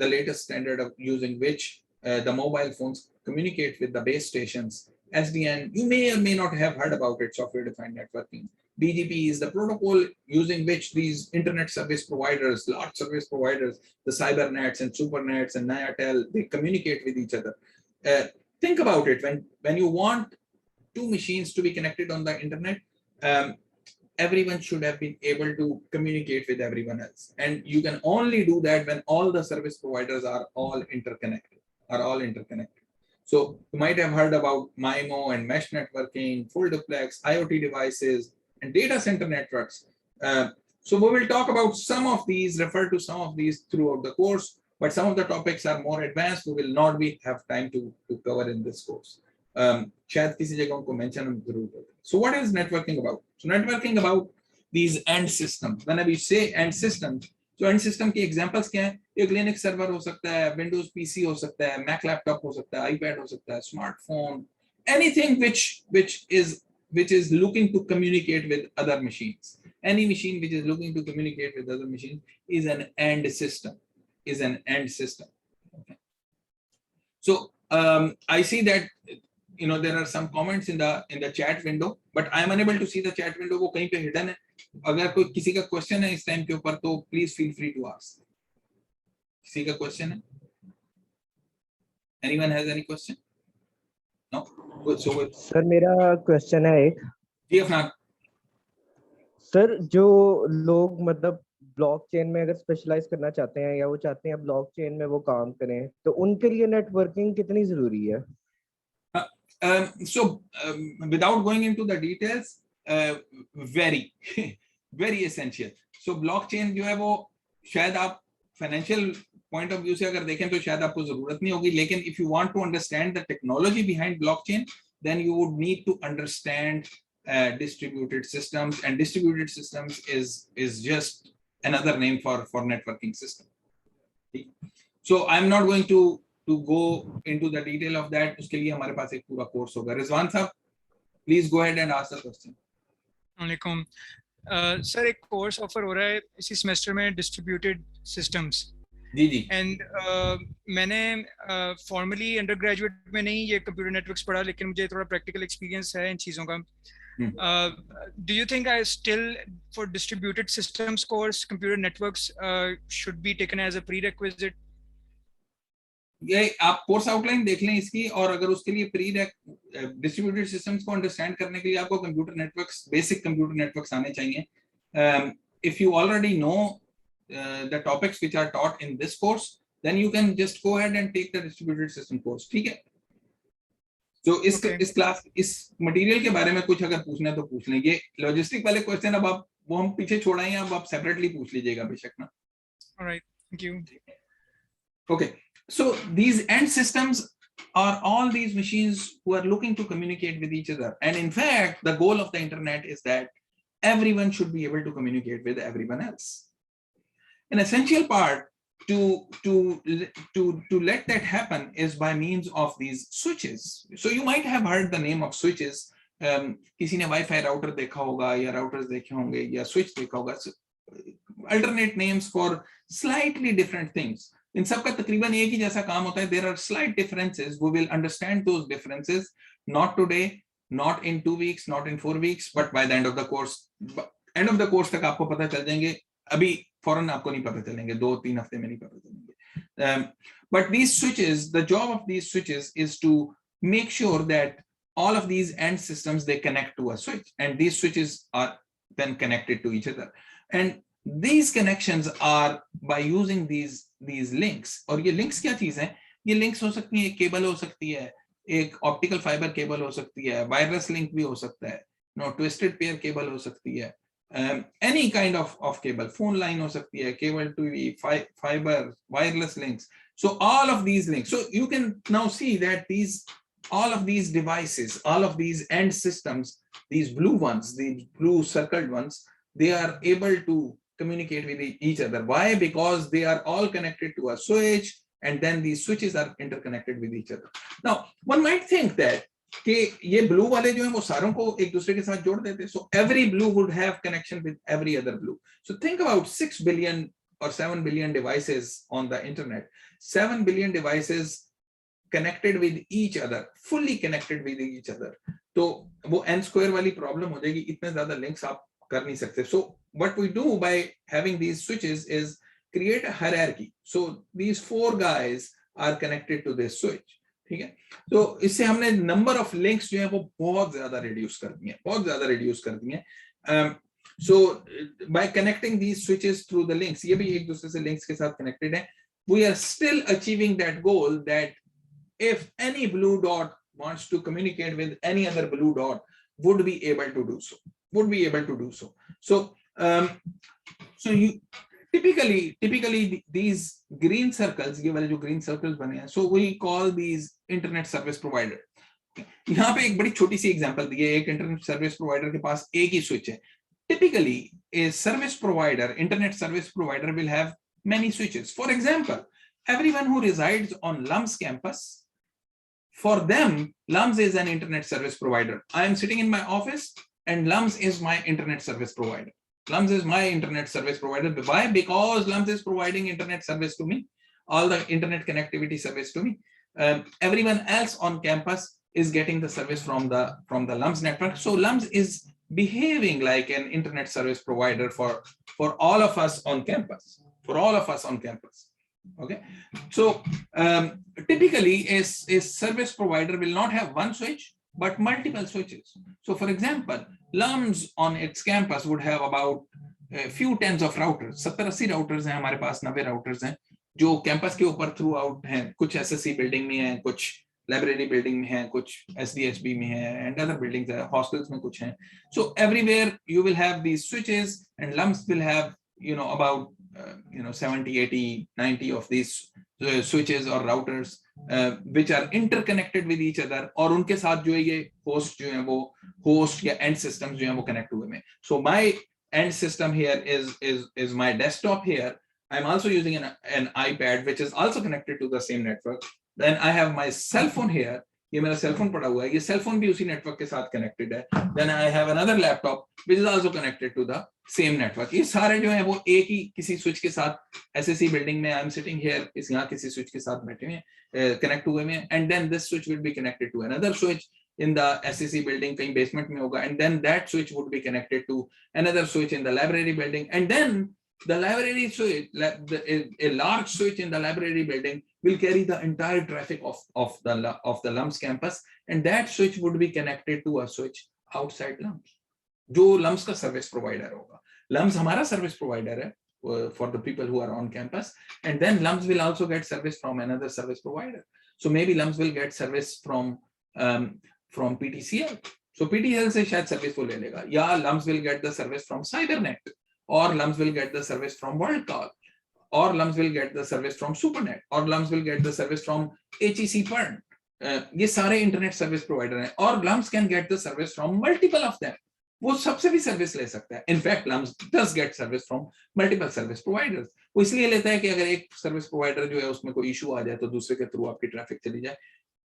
latest standard of using which the mobile phones communicate with the base stations. SDN, you may or may not have heard about it, software-defined networking. BGP is the protocol using which these internet service providers, large service providers, the cybernets and supernets and Nayatel, they communicate with each other. Think about it, when you want two machines to be connected on the internet, everyone should have been able to communicate with everyone else. And you can only do that when all the service providers are all interconnected. So you might have heard about MIMO and mesh networking, full duplex, IoT devices, and data center networks. So we will talk about some of these, refer to some of these throughout the course, but some of the topics are more advanced. We will not have time to cover in this course. शायद किसी जगह उनको mention हम जरूर करें. So what is networking about? So networking about these end systems. Whenever you say end systems, so end system के examples क्या हैं? एक Linux server हो सकता है, Windows PC हो सकता है, Mac laptop हो सकता है, iPad हो सकता है, smartphone, anything which is looking to communicate with other machines. Any machine which is looking to communicate with other machines is an end system. Okay. So I see that there are some comments in the chat window, but I am unable to see the chat window. वो कहीं पे hidden है. अगर कोई किसी का question है इस time के ऊपर तो please feel free to ask. किसी का question है? Anyone has any question? No. Good. So good. Sir मेरा क्वेश्चन है एक. जी अफनान. सर जो लोग मतलब ब्लॉकचेन में अगर स्पेशलाइज करना चाहते हैं या वो चाहते हैं ब्लॉकचेन में वो काम करें तो उनके लिए नेटवर्किंग कितनी जरूरी है? So without going into the details, very very essential. So blockchain जो है वो शायद आप financial point of view से अगर देखें तो शायद आपको जरूरत नहीं होगी, लेकिन if you want to understand the technology behind blockchain, then you would need to understand distributed systems, and distributed systems is just another name for networking system. So I'm not going to go into the detail of that. उसके लिए हमारे पास एक पूरा course होगा. रिजवान साहब, please go ahead and ask the question. वालेकुम sir, एक course offer हो रहा है इसी सेमेस्टर में डिस्ट्रीब्यूटेड सिस्टम्स. जी जी. एंड मैंने फॉर्मली अंडर ग्रेजुएट में नहीं ये कंप्यूटर नेटवर्क्स पढ़ा, लेकिन मुझे थोड़ा प्रैक्टिकल एक्सपीरियंस है इन चीज़ों का. Do you think I still for distributed systems course computer networks should be taken as a prerequisite? ये आप कोर्स आउटलाइन देख लें इसकी, और अगर उसके लिए प्री डिस्ट्रीब्यूटेड सिस्टम्स को अंडरस्टैंड करने के लिए आपको computer networks, basic computer networks आने चाहिए. If you already know the topics which are taught in this course, then you can just go ahead and take the distributed system course. ठीक है. तो इस क्लास, इस मटेरियल के बारे में कुछ अगर पूछना है तो पूछ लें. ये लॉजिस्टिक वाले क्वेश्चन अब आप वो हम पीछे छोड़ाएं, अब आप सेपरेटली पूछ लीजिएगा बेशक ना. Alright, thank you. Okay, so these end systems are all these machines who are looking to communicate with each other, and in fact the goal of the internet is that everyone should be able to communicate with everyone else. An essential part to let that happen is by means of these switches. So you might have heard the name of switches. किसी ने Wi-Fi router देखा होगा, या routers देखे होंगे, या switch देखा होगा. So, alternate names for slightly different things. इन सब का तकरीबन एक ही जैसा काम होता है. There are slight differences. We will understand those differences not today, not in 2 weeks, not in 4 weeks, but by the end of the course. End of the course तक आपको पता चल जाएंगे. अभी फौरन आपको नहीं पता चलेंगे, 2-3 हफ्ते में नहीं पता चलेंगे. But these switches, the job of these switches is to make sure that all of these end systems, they connect to a switch, and these switches are then connected to each other. And these connections are by using these links. और ये links क्या चीज है? ये links हो सकती है, cable हो सकती है, एक ऑप्टिकल फाइबर केबल हो सकती है, वायरलेस लिंक भी हो सकता है, ट्विस्टेड पेयर केबल हो सकती है, any kind of cable, phone line हो सकती है, cable TV, fiber, wireless links. So all of these links. So you can now see that all of these devices, all of these end systems, these blue ones, the blue circled ones, they are able to communicate with each other. Why? Because they are all connected to a switch, and then these switches are interconnected with each other. Now, one might think that कि ये blue वाले जो हैं वो सारों को एक दूसरे के साथ जोड़ देते. So every blue would have connection with every other blue. So think about 6 billion or 7 billion devices on the internet. 7 billion devices connected with each other, fully connected with each other. तो वो n square वाली problem हो जाएगी, इतने ज्यादा links आप कर नहीं सकते. So what we do by having these switches is create a hierarchy. So these 4 guys are connected to this switch. ठीक है. तो इससे हमने नंबर ऑफ लिंक्स जो है वो बहुत ज्यादा रिड्यूस कर दी हैं. So by connecting these switches through the links, ये भी एक दूसरे से लिंक्स के साथ कनेक्टेड है. We are still achieving that goal that if any blue dot wants to communicate with any other blue dot, would be able to do so. So you typically these green circles, ये वाले जो green circles बने हैं, so we call these internet service provider. यहाँ पे एक बड़ी छोटी सी एग्जांपल दी है. एक इंटरनेट सर्विस प्रोवाइडर के पास एक ही स्विच है. Typically a service provider, internet service provider will have many switches. For example, everyone who resides on LUMS campus, for them LUMS is an internet service provider. I am sitting in my office and LUMS is my internet service provider. LUMS is my internet service provider. Why? Because LUMS is providing internet service to me, all the internet connectivity service to me. Everyone else on campus is getting the service from the LUMS network. So LUMS is behaving like an internet service provider for all of us on campus. Okay. So typically a service provider will not have one switch but multiple switches. So for example, LUMS on its campus would have about a few tens of routers. 70-80 routers हैं हमारे पास, 90 routers हैं जो campus के ऊपर through out हैं. कुछ SSC building में हैं, कुछ लाइब्रेरी बिल्डिंग में हैं, कुछ SDHB में हैं, and other buildings हैं, hostels में कुछ हैं. So everywhere you will have these switches, and LUMS will have about 70, 80, 90 of these switches or routers which are interconnected with each other, और उनके साथ जो है ये host जो है वो host या end systems जो है वो connect हुए हैं. So my end system here is my desktop here. I'm also using an iPad which is also connected to the same network. Then I have my cell phone here. ये मेरा cell phone पड़ा हुआ है. ये cell phone भी उसी network के साथ connected है. Then I have another laptop which is also connected to the same network. ये सारे जो हैं वो एक ही किसी switch के साथ SSE building में I'm sitting here इस यहाँ किसी switch के साथ बैठे हैं connect हुए हैं, and then this switch will be connected to another switch in the SSE building कहीं basement में होगा, and then that switch would be connected to another switch in the library building, and then the library switch, a large switch in the library building will carry the entire traffic of the LUMS campus, and that switch would be connected to a switch outside LUMS, जो LUMS का service provider होगा. LUMS हमारा service provider है for the people who are on campus, and then LUMS will also get service from another service provider. So maybe LUMS will get service from PTCL. So PTCL से शायद service वो ले लेगा, या LUMS will get the service from CyberNet, or LUMS will get the service from WorldCall, or LUMS will get the service from SuperNet, or LUMS will get the service from HEC PERN. ये सारे internet service provider हैं, और LUMS can get the service from multiple of them. वो सबसे भी service ले सकता है. In fact, LUMS does get service from multiple service providers. वो इसलिए लेता है कि अगर एक सर्विस प्रोवाइडर जो है उसमें कोई इशू आ जाए तो दूसरे के थ्रू आपकी ट्रैफिक चली जाए,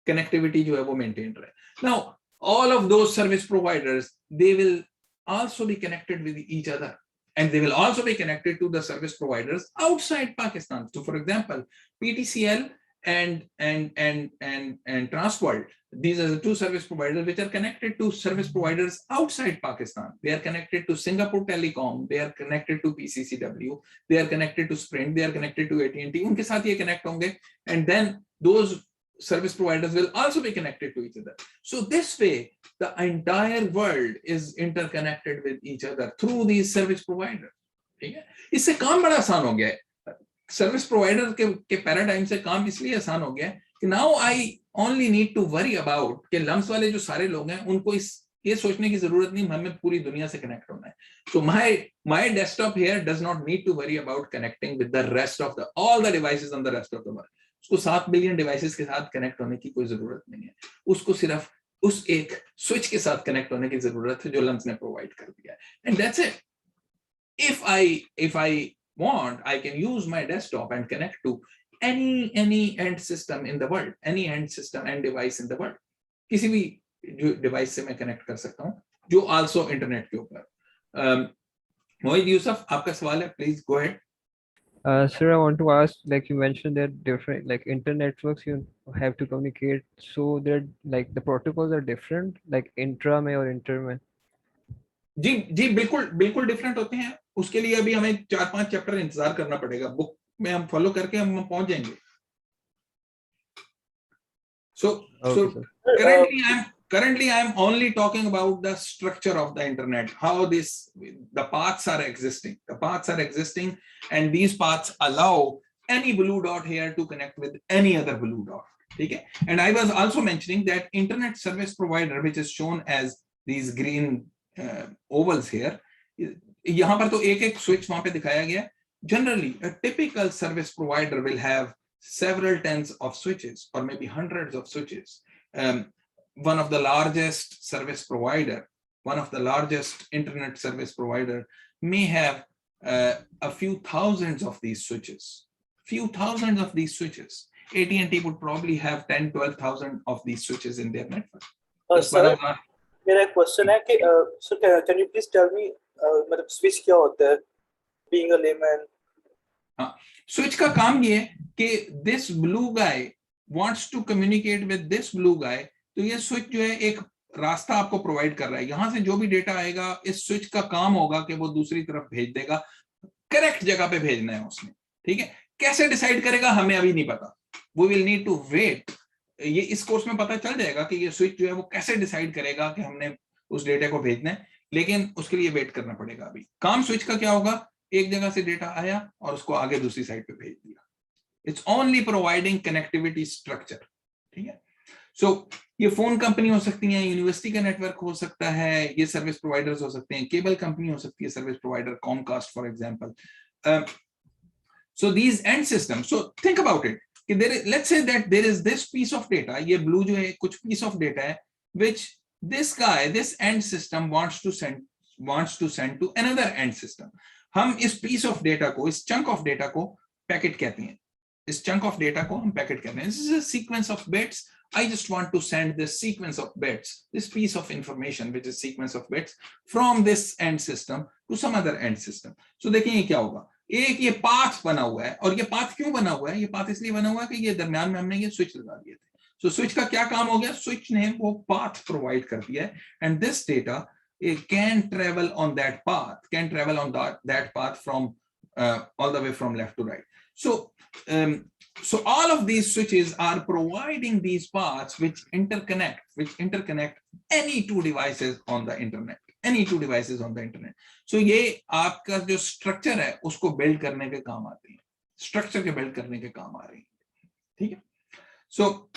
कनेक्टिविटी जो है वो मेंटेन रहे. Now, all of those service providers, they will also be connected with each other, and they will also be connected to the service providers outside Pakistan. So, for example, PTCL and Transworld, these are the two service providers which are connected to service providers outside Pakistan. They are connected to Singapore Telecom, they are connected to PCCW, they are connected to Sprint, they are connected to AT&T. उनके साथ ये connect होंगे, and then those service providers will also be connected to each other. So this way, the entire world is interconnected with each other through these service providers. ठीक है? इससे काम बड़ा आसान हो गया है. सर्विस प्रोवाइडर के पैराडाइम से काम इसलिए आसान हो गया कि now I only need to worry about कि लम्स वाले जो सारे लोग हैं उनको ये सोचने की जरूरत नहीं हमें पूरी दुनिया से कनेक्ट होना है. So my desktop here does not need to worry about connecting with the rest of the all the devices on the rest of the world. उसको 7 बिलियन डिवाइसेस के साथ कनेक्ट होने की कोई जरूरत नहीं है. उसको सिर्फ उस एक स्विच के साथ कनेक्ट होने की जरूरत है जो लम्स ने प्रोवाइड कर दिया है. And that's it. If I want, I can use my desktop and connect to any end system in the world, any end system and device in the world. किसी भी डिवाइस से मैं connect कर सकता हूँ जो also इंटरनेट के ऊपर. मोहित यूसुफ, आपका सवाल है, please go ahead. Sir, I want to ask, like you mentioned that different, like internetworks you have to communicate, so they're like the protocols are different, like intra में और inter में. जी बिल्कुल different होते हैं. उसके लिए अभी हमें 4-5 चैप्टर इंतजार करना पड़ेगा. बुक में हम फॉलो करके हम पहुंच जाएंगे. So currently I'm only talking about the structure of the internet, how the paths are existing, and these paths allow any blue dot here to connect with any other blue dot. Okay? And I was also mentioning that internet service provider, which is shown as these green ovals here, यहाँ पर तो एक switch वहाँ पे दिखाया गया. Generally, a typical service provider will have several tens of switches or maybe hundreds of switches. One of the largest service provider, one of the largest internet service provider may have a few thousands of these switches. AT&T would probably have 10-12,000 of these switches in their network. Sir, मेरा question है कि sir, can you please tell me मतलब switch क्या होता है, being a layman? Switch का काम ये है कि this blue guy wants to communicate with this blue guy. तो ये switch जो है एक रास्ता आपको प्रोवाइड कर रहा है. यहाँ से जो भी डेटा आएगा इस स्विच का काम होगा कि वो दूसरी तरफ भेज देगा. करेक्ट जगह पे भेजना है उसने. ठीक है, कैसे डिसाइड करेगा हमें अभी नहीं पता. We will need to wait. ये इस कोर्स में पता चल जाएगा कि ये स्विच जो है वो कैसे डिसाइड करेगा कि हमने उस डेटा को भेजना है, लेकिन उसके लिए वेट करना पड़ेगा. अभी काम स्विच का क्या होगा, एक जगह से डेटा आया और उसको आगे दूसरी साइड पे भेज दिया. It's only providing connectivity structure. ठीक है. सो ये फोन कंपनी हो सकती है, यूनिवर्सिटी का नेटवर्क हो सकता है, ये सर्विस प्रोवाइडर्स हो सकते हैं, केबल कंपनी हो सकती है, service provider Comcast for example. So these end systems, so think about it. कि let's say that there is this piece of data, ये blue जो है कुछ piece of data है which this guy, this end system wants to send to another end system. हम इस piece of data को, इस chunk of data को packet कहते हैं. इस chunk of data को हम packet कहते हैं. This is a sequence of bits. I just want to send this sequence of bits, this piece of information, which is sequence of bits, from this end system to some other end system. So देखें ये क्या होगा. एक ये path बना हुआ है, और ये path क्यों बना हुआ है? ये path इसलिए बना हुआ है कि ये दरम्यान में हमने ये switch लगा दिए थे. So switch का क्या काम हो गया? Switch ने वो path provide कर दिया है, and this data it can travel on that path, can travel on that path from all the way from left to right. So all of these switches are providing these paths which interconnect any two devices on the internet. So ये आपका जो structure है उसको build करने के काम आती है. Structure के build करने के काम आ रही है. ठीक है? So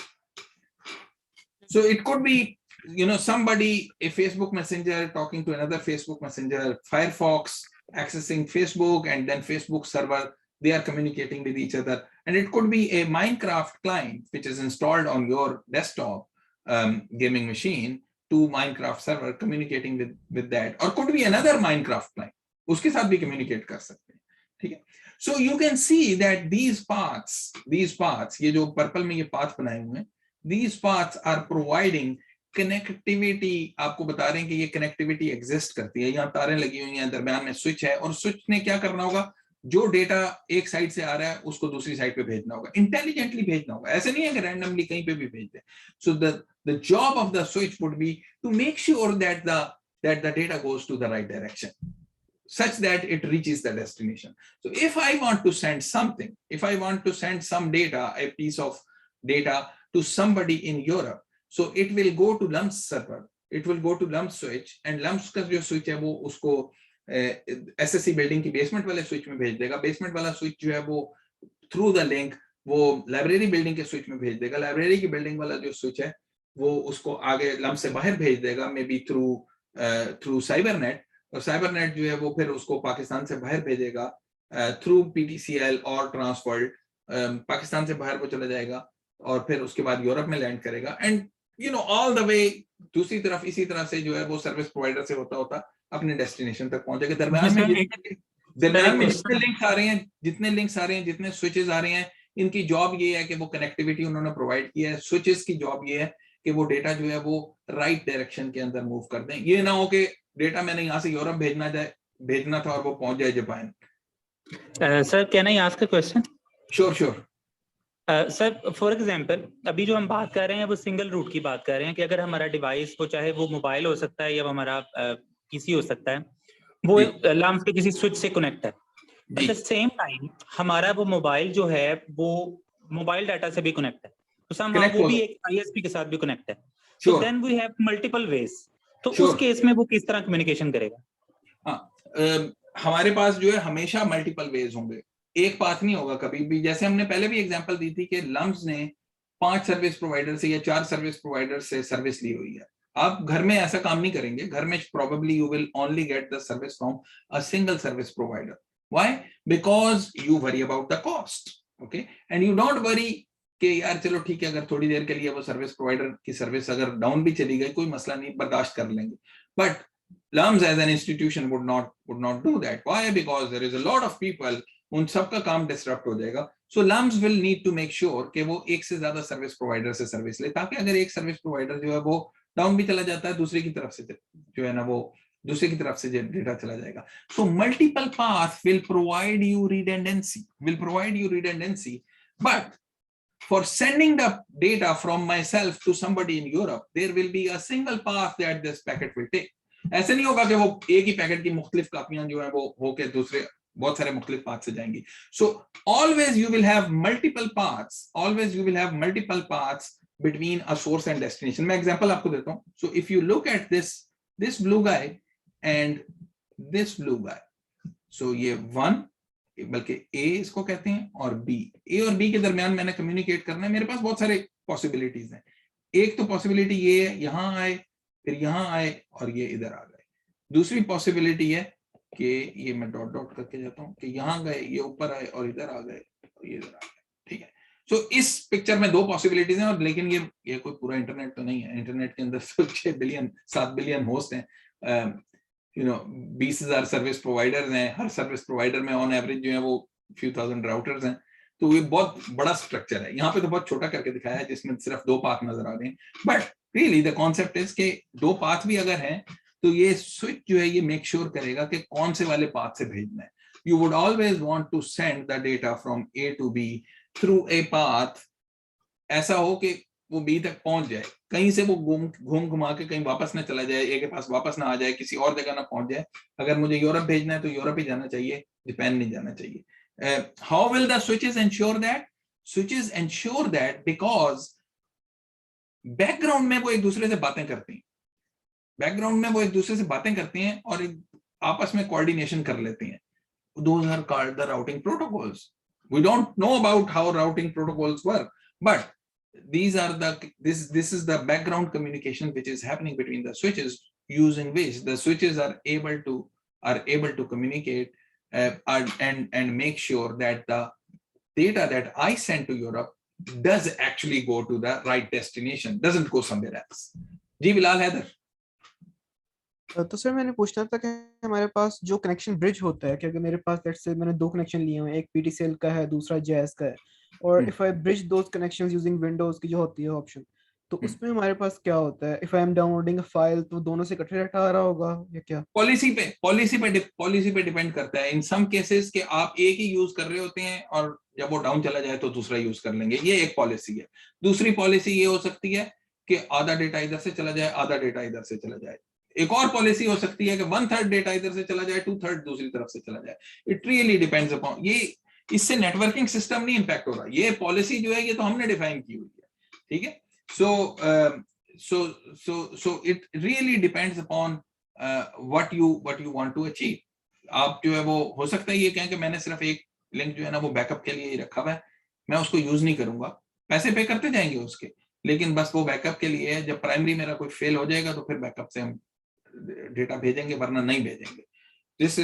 it could be, you know, somebody, a Facebook Messenger talking to another Facebook Messenger, Firefox accessing Facebook, and then Facebook server, they are communicating with each other. And it could be a Minecraft client which is installed on your desktop gaming machine to Minecraft server communicating with that, or could be another Minecraft client, उसके साथ भी communicate कर सकते हैं. ठीक है? So you can see that these paths, ये जो purple में ये path बनाए हुए हैं, these paths are providing connectivity. आपको बता रहे हैं कि ये connectivity exist करती है. यहाँ तारें लगी हुई हैं, दरम्यान में switch है, और switch ने क्या करना होगा? जो डेटा एक साइड से आ रहा है उसको दूसरी साइड पे भेजना होगा, इंटेलिजेंटली भेजना होगा. ऐसे नहीं है कि रैंडमली कहीं पे भी भेज दे. So the job of the switch would be to make sure that the data goes to the right direction such that it reaches the destination. So if I want to send something, if I want to send some data, a piece of data to somebody in Europe, so it will go to LUMS server, it will go to LUMS switch, and LUMS का जो switch है वो उसको SSC building की basement वाले switch में भेज देगा. बेसमेंट वाला स्विच जो है वो थ्रू द लिंक वो लाइब्रेरी बिल्डिंग के स्विच में भेज देगा. लाइब्रेरी की बिल्डिंग वाला जो स्विच है वो उसको आगे लम्प से बाहर भेज देगा, मे बी थ्रू साइबरनेट, और साइबरनेट जो है वो फिर उसको पाकिस्तान से बाहर भेजेगा थ्रू PTCL और ट्रांसवर्ल्ड. पाकिस्तान से बाहर वो चला जाएगा और फिर उसके बाद यूरोप में लैंड करेगा. And you know all the way दूसरी तरफ इसी तरह से जो है वो सर्विस प्रोवाइडर से होता अपने डेस्टिनेशन तक पहुंचेगा. दरम्यान में जितने लिंक्स आ रहे हैं, जितने स्विचेस आ रहे हैं, इनकी जॉब ये है कि वो कनेक्टिविटी उन्होंने प्रोवाइड किया है. स्विचेस की जॉब ये है कि वो डेटा जो है वो राइट डायरेक्शन के अंदर मूव कर दें. ये ना हो कि डेटा मैंने यहाँ से यूरोप भेजना था और वो पहुंच जाए Japan. Sir can I ask a question? Sure. Sir for example अभी जो हम बात कर रहे हैं वो सिंगल रूट की बात कर रहे हैं कि अगर हमारा डिवाइस वो चाहे वो मोबाइल हो सकता है या हमारा PC हो सकता है, वो लैम्प के किसी स्विच से कनेक्ट है. एट द सेम टाइम हमारा वो मोबाइल जो है वो मोबाइल डाटा से भी कनेक्ट है, तो समहाउ वो भी एक ISP के साथ भी कनेक्ट है. So then we have multiple ways. तो उस केस में वो किस तरह कम्युनिकेशन करेगा? हमारे पास जो है हमेशा मल्टीपल वेज होंगे, एक पाथ नहीं होगा कभी भी. जैसे हमने पहले भी एग्जांपल दी थी कि लम्स ने 5 सर्विस प्रोवाइडर से या 4 सर्विस प्रोवाइडर से सर्विस ली हुई है. आप घर में ऐसा काम नहीं करेंगे. घर में probably you will only get the service from a single service provider. Why? Because you worry about the cost, okay? And you don't worry कि यार चलो ठीक है, अगर थोड़ी देर के लिए वो सर्विस प्रोवाइडर की सर्विस अगर डाउन भी चली गई कोई मसला नहीं, बर्दाश्त कर लेंगे. But LUMS as an institution would not do that. Why? Because there is a lot of people, उन सबका काम डिसरप्ट हो जाएगा. So LUMS will need to make sure कि वो एक से ज्यादा सर्विस प्रोवाइडर से सर्विस ले, ताकि अगर एक सर्विस प्रोवाइडर जो है वो डाउन भी चला जाता है, दूसरे की तरफ से जो है ना वो दूसरे की तरफ से डेटा चला जाएगा. So multiple paths will provide you redundancy, but for sending the data from myself to somebody in Europe, there will be a single path that this packet will take. ऐसे नहीं होगा कि वो एक ही पैकेट की मुख्तलिफ कापियां जो है वो होके दूसरे बहुत सारे मुख्तलिफ पाथ से जाएंगी. So always you will have multiple paths between a source and destination. मैं एग्जांपल आपको देता हूँ. So if you look at this blue guy and this blue guy, so ये 1 बल्कि A इसको कहते हैं और B. A और B के दरमियान मैंने कम्युनिकेट करना है. मेरे पास बहुत सारे पॉसिबिलिटीज हैं. एक तो पॉसिबिलिटी ये है यहाँ आए, फिर यहाँ आए और ये इधर आ गए. दूसरी पॉसिबिलिटी है कि ये मैं डॉट करके जाता हूँ कि यहाँ गए, ये ऊपर आए और इधर आ गए और ये इधर आ गए. ठीक है. सो इस पिक्चर में 2 पॉसिबिलिटीज हैं, और लेकिन ये कोई पूरा इंटरनेट तो नहीं है। इंटरनेट के अंदर 6 बिलियन 7 बिलियन होस्ट हैं, 20,000 सर्विस प्रोवाइडर्स हैं, हर सर्विस प्रोवाइडर में ऑन एवरेज जो है वो few thousand राउटर्स हैं। तो ये बहुत बड़ा स्ट्रक्चर है। यहाँ पे तो बहुत छोटा करके दिखाया है जिसमें सिर्फ 2 पाथ नजर आ रहे हैं, but really the concept is के 2 पाथ भी अगर हैं तो ये स्विच जो है ये मेक श्योर करेगा कि कौन से वाले पाथ से भेजना है। You would always want to send the data from A to B through a path, ऐसा हो कि वो B तक पहुंच जाए, कहीं से वो घूम घुमा के कहीं वापस ना चला जाए, A के पास वापस ना आ जाए, किसी और जगह ना पहुंच जाए। अगर मुझे यूरोप भेजना है तो यूरोप ही जाना चाहिए, जापान नहीं जाना चाहिए। How will the switches ensure that? Switches ensure that because background में वो एक दूसरे से बातें करती हैं, बैकग्राउंड में वो एक दूसरे से बातें करती हैं और आपस में कोऑर्डिनेशन कर लेती हैं। Those are called the routing protocols. We don't know about how routing protocols work, but these are this is the background communication which is happening between the switches, using which the switches are able to communicate and make sure that the data that I send to Europe does actually go to the right destination, doesn't go somewhere else. जी बिलाल हैदर। तो sir मैंने पूछना था कि हमारे पास जो connection bridge होता है कि अगर मेरे पास लेट्स से मैंने 2 कनेक्शन लिए हुए हैं, एक PTCL का है दूसरा जैस का है, और if I bridge those connections using Windows की जो होती है ऑप्शन, तो उसमें हमारे पास क्या होता है? If I M downloading a file तो दोनों से इकट्ठे डाटा आ रहा होगा या क्या? पॉलिसी पे डिपेंड करता है। इन सम केसेस के आप एक ही यूज कर रहे होते हैं और जब वो डाउन चला जाए तो दूसरा यूज कर लेंगे, ये एक पॉलिसी है। दूसरी पॉलिसी ये हो सकती है कि आधा डेटा इधर से चला जाए, आधा डेटा इधर से चला जाए। एक और पॉलिसी हो सकती है कि 1/3 डेटा इधर से चला जाए, 2/3 दूसरी तरफ से चला जाए। इट रियली डिपेंड्स अपॉन, ये इससे नेटवर्किंग सिस्टम नहीं इंपैक्ट हो रहा, ये पॉलिसी जो है ये तो हमने डिफाइन की हुई है, ठीक है। so it really depends upon what you want to achieve. आप जो है वो हो सकता है ये कहें कि मैंने सिर्फ एक लिंक जो है ना वो बैकअप के लिए ही रखा हुआ है, मैं उसको यूज नहीं करूंगा, पैसे पे करते जाएंगे उसके, लेकिन बस वो बैकअप के लिए है। जब प्राइमरी मेरा कोई फेल हो जाएगा तो फिर बैकअप से हम डेटा भेजेंगे, वरना नहीं भेजेंगे। This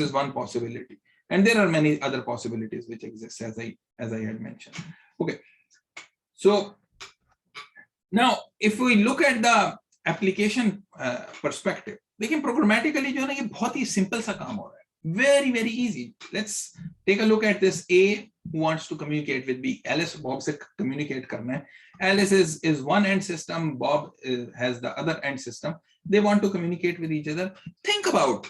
is one possibility, and there are many other possibilities which exist as I had mentioned. Okay, so now if we look at the application perspective, लेकिन programmatically जो है ना ये बहुत ही simple सा काम हो रहा है, very easy. Let's take a look at this. A who wants to communicate with B, Alice Bob से communicate करना है। Alice is one end system, Bob has the other end system. They want to communicate with each other. Think about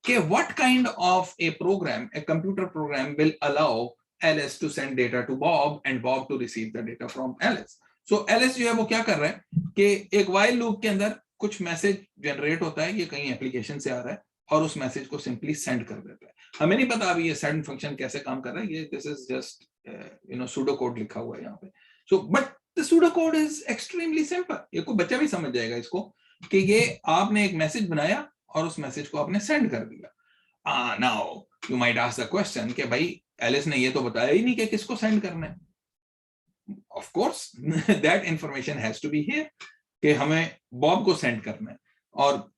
okay, what kind of a program, a computer program, will allow Alice to send data to Bob and Bob to receive the data from Alice. So Alice जो है वो क्या कर रहा है कि एक while loop के अंदर कुछ मैसेज जनरेट होता है, ये कहीं एप्लीकेशन से आ रहा है और उस मैसेज को सिंपली सेंड कर देता है। हमें नहीं पता अभी ये सेंड फंक्शन कैसे काम कर रहा है, ये this is just pseudo code लिखा हुआ है यहाँ पे। So but the pseudo code is extremely simple, ये कोई बच्चा भी समझ जाएगा इसको कि ये आपने एक मैसेज बनाया और उस मैसेज को आपने सेंड कर दिया। Now you might ask the question कि भाई एलिस ने ये तो बताया ही नहीं कि किसको सेंड करना है। Of course that information has to be here कि हमें बॉब को सेंड करना है, और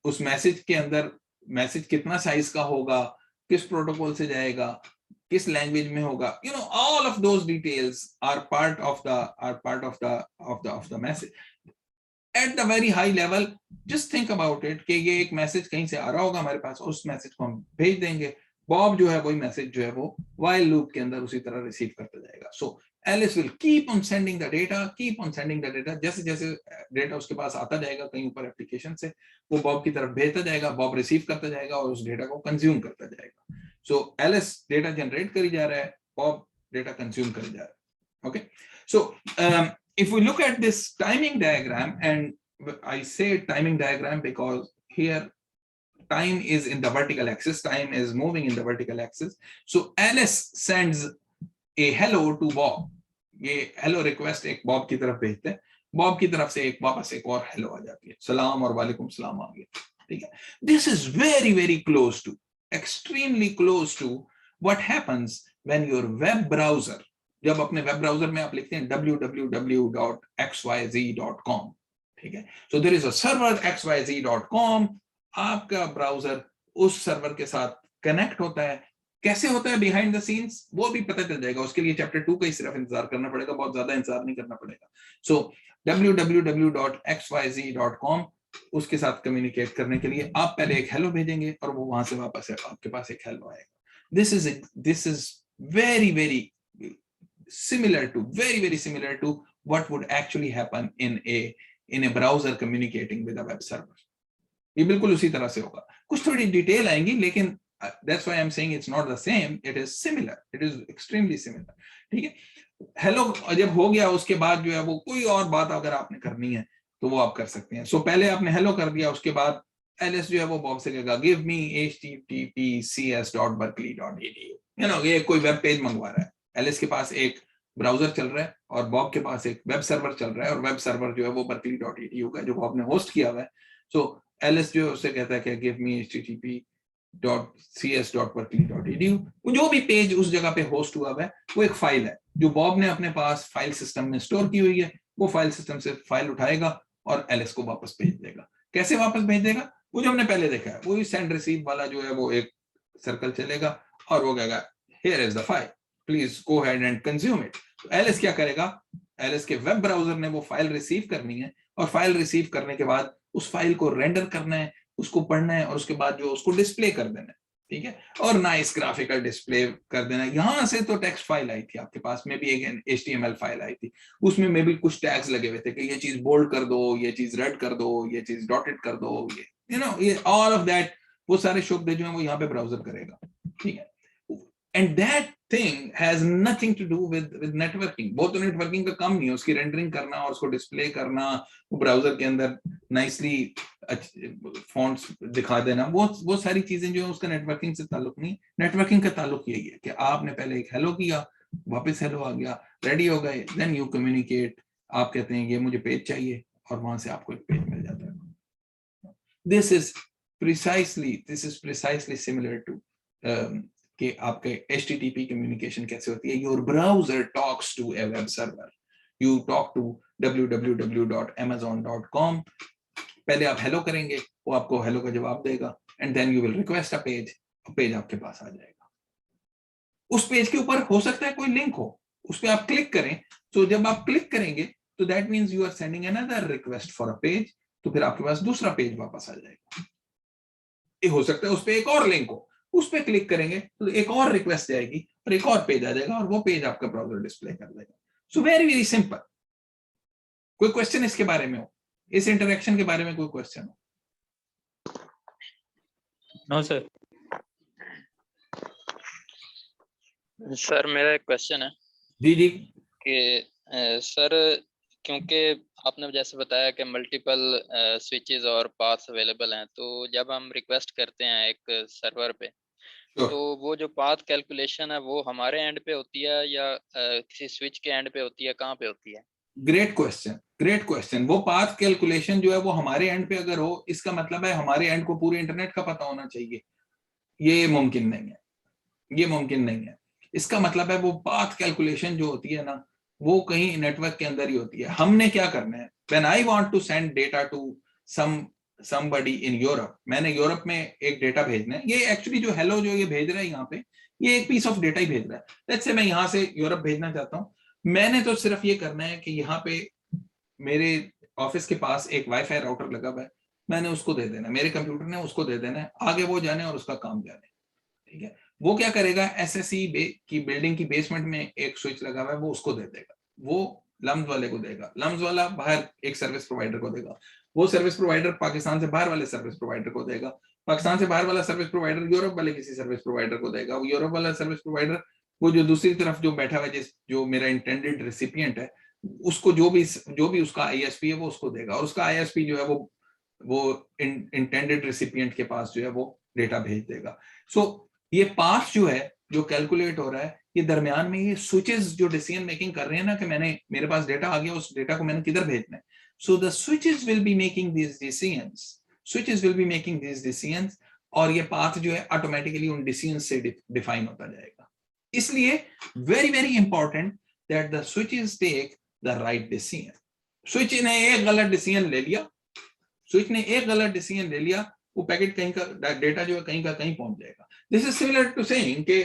उस मैसेज के अंदर मैसेज कितना साइज का होगा, किस प्रोटोकॉल से जाएगा, किस लैंग्वेज में होगा, all of those details are part of the message. At the very high level, just think about it कि ये एक मैसेज कहीं से आ रहा होगा हमारे पास, उस मैसेज को हम भेज देंगे, बॉब जो है वही मैसेज जो है वो while लूप के अंदर उसी तरह रिसीव करता जाएगा। So Alice will keep on sending the data, जैसे जैसे डेटा उसके पास आता जाएगा कहीं ऊपर एप्लीकेशन से, वो बॉब की तरफ भेजता जाएगा, बॉब रिसीव करता जाएगा और उस डेटा को कंज्यूम करता जाएगा। So Alice डेटा जनरेट करी जा रहा है, बॉब डेटा कंज्यूम करी जा रहा है। Okay, so if we look at this timing diagram, and I say timing diagram because here time is in the vertical axis, time is moving in the vertical axis. So Alice sends a hello to Bob, ये hello request एक Bob की तरफ भेजते हैं, Bob की तरफ से एक वापस एक और hello आ जाती है, सलाम और वालेकुम सलाम आ गया, ठीक है। This is very close to, extremely close to what happens when your web browser, जब अपने वेब ब्राउजर में आप लिखते हैं www.xyz.com, ठीक है। So there is a server xyz.com, आपका ब्राउजर उस सर्वर के साथ कनेक्ट होता है, कैसे होता है बिहाइंड द सीन्स वो भी पता चल जाएगा। उसके लिए चैप्टर 2 का ही सिर्फ इंतजार करना पड़ेगा, बहुत ज्यादा इंतजार नहीं करना पड़ेगा। सो www.xyz.com, उसके साथ कम्युनिकेट करने के लिए आप पहले एक हेलो भेजेंगे और वो वहां से वापस आपके पास एक हेलो आएगा। This is very very similar to what would actually happen in a browser communicating with a web server. ये बिल्कुल उसी तरह से होगा, कुछ थोड़ी डिटेल आएंगी, लेकिन that's why I'm saying it's not the same, it is similar, it is extremely similar. ठीक है, हेलो जब हो गया उसके बाद जो है वो कोई और बात अगर आपने करनी है तो वो आप कर सकते हैं। सो पहले आपने हेलो कर दिया, उसके बाद एलिस जो है वो बॉक्स से कहेगा गिव मी https.berkeley.edu, ये कोई वेब पेज मंगवा रहा है। एलिस के पास एक ब्राउजर चल रहा है और बॉब के पास एक वेब सर्वर चल रहा है, और वेब सर्वर जो है वो berkeley.edu का जो बॉब ने होस्ट किया हुआ है। सो एलिस जो उससे कहता है कि गिव मी http.cs.berkeley.edu, जो भी पेज उस जगह पे होस्ट हुआ है वो एक फाइल है जो बॉब ने अपने पास फाइल सिस्टम में स्टोर की हुई है। वो फाइल सिस्टम से फाइल उठाएगा और एलिस को वापस भेज देगा। कैसे वापस भेज देगा? वो जो हमने पहले देखा है, वो सेंड रिसीव वाला जो है वो एक सर्कल चलेगा और वो कहेगा here is the file, please go ahead and consume it. तो एलिस क्या करेगा? एलिस के वेब ब्राउजर ने वो फाइल रिसीव करनी है, और फाइल रिसीव करने के बाद उस फाइल को रेंडर करना है, उसको पढ़ना है, और उसके बाद जो उसको डिस्प्ले कर देना है। ठीक है, और नाइस ग्राफिकल डिस्प्ले कर देना। यहां से तो टेक्स्ट फाइल आई थी आपके पास में भी, एक HTML फाइल आई थी, उसमें में भी कुछ टैग्स लगे हुए थे कि ये चीज बोल्ड कर दो, ये चीज रेड कर दो, ये चीज डॉटेड कर दो, ये ऑल ऑफ दैट, वो सारे शब्द जो है वो यहाँ पे ब्राउजर करेगा। ठीक है, and that thing has nothing to do with networking. वो तो नेटवर्किंग का काम नहीं है, उसकी रेंडरिंग करना और उसको डिस्प्ले करना, वो ब्राउजर के अंदर नाइसली फॉन्ट्स दिखा देना, वो सारी चीजें जो है उसका नेटवर्किंग से ताल्लुक नहीं। नेटवर्किंग का ताल्लुक यही है कि आपने पहले एक हेलो किया, वापस हेलो आ गया, रेडी हो गए, देन यू कम्युनिकेट। आप कहते हैं ये मुझे पेज चाहिए, और वहां से आपको एक पेज मिल जाता है। This is precisely similar to कि आपके HTTP कम्युनिकेशन कैसे होती है। Your browser talks to a web server, you talk to www.amazon.com। पहले आप हेलो करेंगे, वो आपको हेलो का जवाब देगा, and then you will request a page, page आपके पास आ जाएगा। उस पेज के ऊपर हो सकता है कोई लिंक हो, उस पर आप क्लिक करें। तो जब आप क्लिक करेंगे तो that means you are sending another request for a page, तो फिर आपके पास दूसरा पेज वापस आ जाएगा। ये हो सकता है उस पर एक और लिंक हो, उस पर क्लिक करेंगे तो एक और रिक्वेस्ट जाएगी और एक और पेज आ जाएगा, और वो पेज आपका ब्राउजर डिस्प्ले कर देगा। So very very simple. कोई क्वेश्चन इसके बारे में हो, इस इंटरेक्शन के बारे में कोई क्वेश्चन हो? No sir. सर मेरा एक क्वेश्चन है जी कि सर, क्योंकि आपने जैसे बताया कि मल्टीपल स्विचेस और पाथ्स अवेलेबल हैं, तो जब हम रिक्वेस्ट करते हैं एक सर्वर पे, तो वो जो पाथ कैलकुलेशन है वो हमारे एंड पे होती है या किसी स्विच के एंड पे होती है, कहाँ पे होती है? Great question. वो पाथ कैलकुलेशन जो है वो हमारे एंड पे अगर हो, इसका मतलब है हमारे एंड को पूरे इंटरनेट का पता होना चाहिए। ये मुमकिन नहीं है। इसका मतलब है वो पाथ कैलकुलेशन जो होती है ना, वो कहीं नेटवर्क के अंदर ही होती है। हमने क्या करना है, when I want to send data to somebody in Europe, मैंने यूरोप में एक डेटा भेजना है। ये एक्चुअली जो हेलो जो ये भेज रहा है यहाँ पे, ये एक पीस ऑफ डेटा ही भेज रहा है। लेट्स से मैं यहाँ से यूरोप भेजना चाहता हूँ, मैंने तो सिर्फ ये करना है कि यहाँ पे मेरे ऑफिस के पास एक वाईफाई राउटर लगा हुआ है, मैंने उसको दे देना, मेरे कंप्यूटर ने उसको दे देना है, आगे वो जाने और उसका काम जाने। ठीक है, वो क्या करेगा, SSE की बिल्डिंग की बेसमेंट में एक स्विच लगा हुआ है, वो उसको दे देगा, वो लम्स वाले को देगा, लम्स वाला बाहर एक सर्विस प्रोवाइडर को देगा, वो सर्विस प्रोवाइडर पाकिस्तान से बाहर वाले सर्विस प्रोवाइडर को देगा, पाकिस्तान से बाहर वाला सर्विस प्रोवाइडर यूरोप वाले किसी सर्विस प्रोवाइडर को देगा, वो यूरोप वाला सर्विस प्रोवाइडर वो जो दूसरी तरफ जो बैठा हुआ है, जो मेरा इंटेंडेड रेसिपिएंट है, उसको जो भी उसका ISP है वो उसको देगा, और उसका ISP जो है वो इंटेंडेड रेसिपिएंट के पास जो है वो डेटा भेज देगा। सो ये पाथ जो है जो कैलकुलेट हो रहा है, ये दरमियान में ये स्विचेस जो डिसीजन मेकिंग कर रहे हैं ना, कि मेरे पास डेटा आ गया, उस डेटा को मैंने किधर भेजना है। So the switches will be making these decisions, और ये पाथ जो है ऑटोमेटिकली उन डिसीजंस से डिफाइन होता जाएगा। इसलिए very very important that the switches take the right decision. Switch ने एक गलत डिसीजन ले लिया, वो पैकेट कहीं का डेटा जो है कहीं का कहीं पहुंच जाएगा। This is similar to saying कि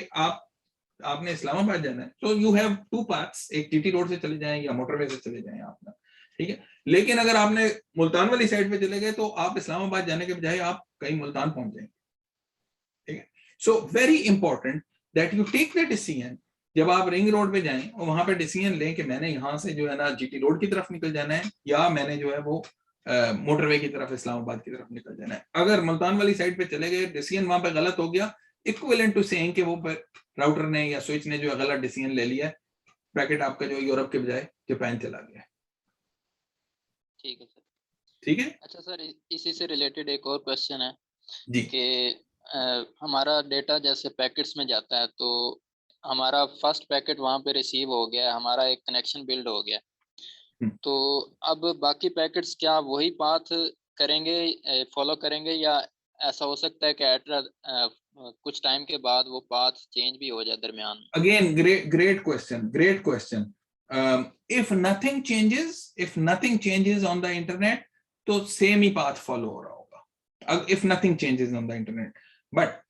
आपने इस्लामाबाद जाना है, so you have two paths, एक टीटी रोड से चले जाएं या मोटरवे से चले जाएं आपने, ठीक है। लेकिन अगर आपने मुल्तान वाली साइड पे चले गए तो आप इस्लामाबाद जाने के बजाय आप कहीं मुल्तान पहुंच जाएंगे, ठीक है। So very important that you take the decision, जब आप रिंग रोड पे जाएं और वहां पे डिसीजन लें कि मैंने यहाँ से जो है ना जीटी रोड की तरफ निकल जाना है या मैंने जो है वो मोटरवे की तरफ इस्लामाबाद की तरफ निकल जाना है। अगर मुल्तान वाली साइड पे चले गए, डिसीजन वहां पे गलत हो गया, इक्विवेलेंट टू सेइंग कि वो राउटर ने या स्विच ने जो गलत डिसीजन ले लिया, पैकेट आपका जो यूरोप के बजाय जापान चला गया। ठीक है सर। ठीक है। अच्छा सर, इसी से रिलेटेड एक और क्वेश्चन है जी कि हमारा डेटा जैसे पैकेट्स में जाता है, तो हमारा फर्स्ट पैकेट वहां पे रिसीव हो गया, हमारा एक कनेक्शन बिल्ड हो गया, तो अब बाकी पैकेट्स क्या वही पाथ करेंगे, फॉलो करेंगे, या ऐसा हो सकता है कि कुछ टाइम के बाद वो पाथ चेंज भी हो जाए दरमियान में? Again great question. If nothing changes on the internet, तो सेम ही पाथ फॉलो हो रहा होगा, if nothing changes on the internet, but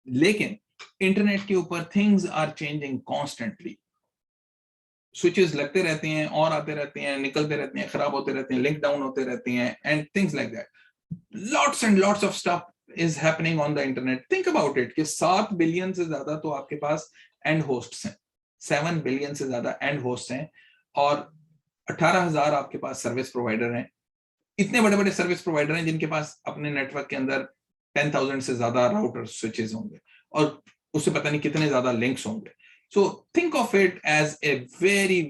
लेकिन इंटरनेट के ऊपर things are changing constantly, switches लगते रहते हैं और आते रहते हैं, निकलते रहते हैं, खराब होते रहते हैं, लिंक डाउन होते रहते हैं, and things like that. lots and lots of stuff is happening on the internet. Think about it कि 7 बिलियन से ज्यादा तो आपके पास एंड होस्ट्स हैं, 7 बिलियन से ज्यादा एंड होस्ट हैं, और 18,000 आपके पास सर्विस प्रोवाइडर हैं। इतने बड़े बड़े सर्विस प्रोवाइडर हैं जिनके पास अपने नेटवर्क के अंदर 10,000 से ज्यादा राउटर स्विचेस होंगे और उससे पता नहीं कितने ज्यादा लिंक्स होंगे। So think of it as a very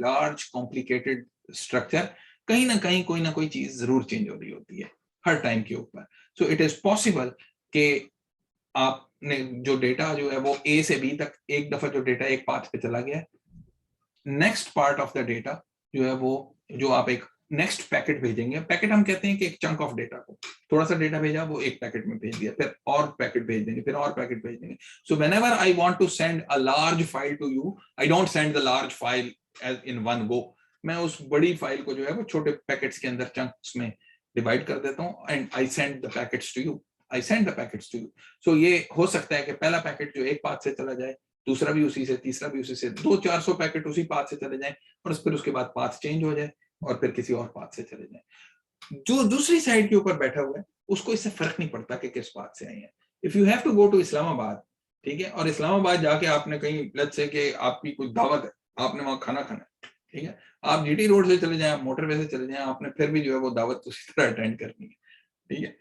large complicated structure. कहीं ना कहीं कोई ना कोई चीज जरूर चेंज हो रही होती है हर टाइम के ऊपर। सो इट इज पॉसिबल कि आपने जो डेटा जो है वो ए से बी तक, एक दफा जो डेटा एक पाथ पे चला गया, next part of the data जो है वो जो आप एक नेक्स्ट पैकेट भेजेंगे, पैकेट हम कहते हैं कि एक चंक ऑफ डेटा को, थोड़ा सा डेटा भेजा वो एक पैकेट में भेज दिया, फिर और पैकेट भेज देंगे, फिर और पैकेट भेज देंगे। So whenever I want to send a large file to you, I don't send the large file in one go, मैं उस बड़ी फाइल को जो है वो छोटे पैकेट्स के अंदर चंक्स में डिवाइड कर देता हूँ, and I send the packets to you. So ये हो सकता है कि पहला पैकेट जो एक पाथ से चला जाए, दूसरा भी उसी से, तीसरा भी उसी से, 200-400 पैकेट उसी पाथ से चले जाएं, और फिर उसके बाद पाथ चेंज हो जाए और फिर किसी और पाथ से चले जाएं। जो दूसरी साइड के ऊपर बैठा हुआ है उसको इससे फर्क नहीं पड़ता कि किस पाथ से आए हैं। If you have to go to Islamabad, ठीक है, और इस्लामाबाद जाके आपने कहीं लेट्स से कि आपकी कोई दावत है, आपने वहां खाना खाना है, ठीक है, आप जीटी रोड से चले जाएं, मोटरवे से चले जाएं, आपने फिर भी जो है वो दावत उसी तरह अटेंड करनी है, ठीक है।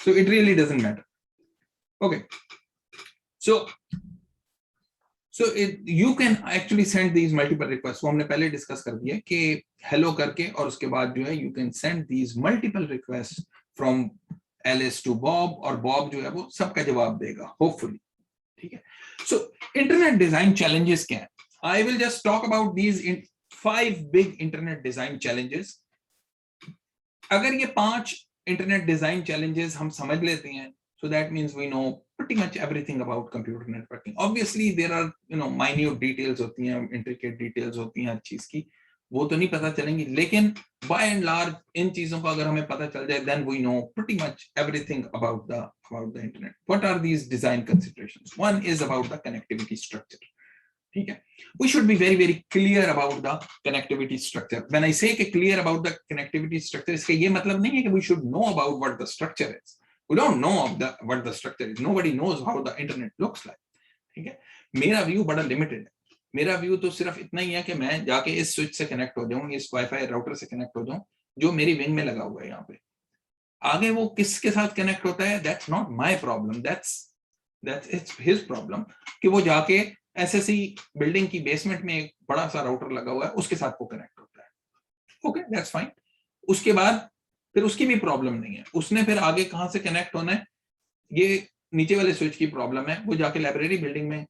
So it really doesn't matter. Okay, so you can actually send these multiple requests. वो हमने पहले डिस्कस कर दिया कि हेलो करके, और उसके बाद जो है you can send these multiple requests from Alice to Bob, और Bob जो है वो सबका जवाब देगा hopefully, ठीक है। So internet design challenges क्या है? I will just talk about these 5 big internet design challenges. अगर ये 5 internet design challenges हम समझ लेते हैं, so that means we know pretty much everything about computer networking. Obviously there are minute details होती हैं, intricate details होती हैं हर चीज की, वो तो नहीं पता चलेंगी, लेकिन by and large इन चीजों का अगर हमें पता चल जाए, then we know pretty much everything about the internet. What are these design considerations? One is about the connectivity structure. ठीक है, we should be very clear about the connectivity structure. When I say clear about the connectivity structure, इसका ये मतलब नहीं है कि we should know about what the structure is. We don't know what the structure is. Nobody knows how the internet looks like. ठीक है, मेरा view बड़ा लिमिटेड है। मेरा व्यू तो सिर्फ इतना ही है कि मैं जाके इस स्विच से कनेक्ट हो जाऊं, इस वाईफाई राउटर से कनेक्ट हो जाऊं जो मेरी विंग में लगा हुआ है यहाँ पे। आगे वो किसके साथ कनेक्ट होता है, that's not my problem. That's his problem कि वो जाके एसएससी बिल्डिंग की बेसमेंट में एक बड़ा सा राउटर लगा हुआ है, उसके साथ वो कनेक्ट होता है। Okay, that's fine. उसके बाद फिर उसकी भी प्रॉब्लम नहीं है, उसने फिर आगे कहां से कनेक्ट होना है, ये नीचे वाले स्विच की प्रॉब्लम है। वो जाके लाइब्रेरी बिल्डिंग में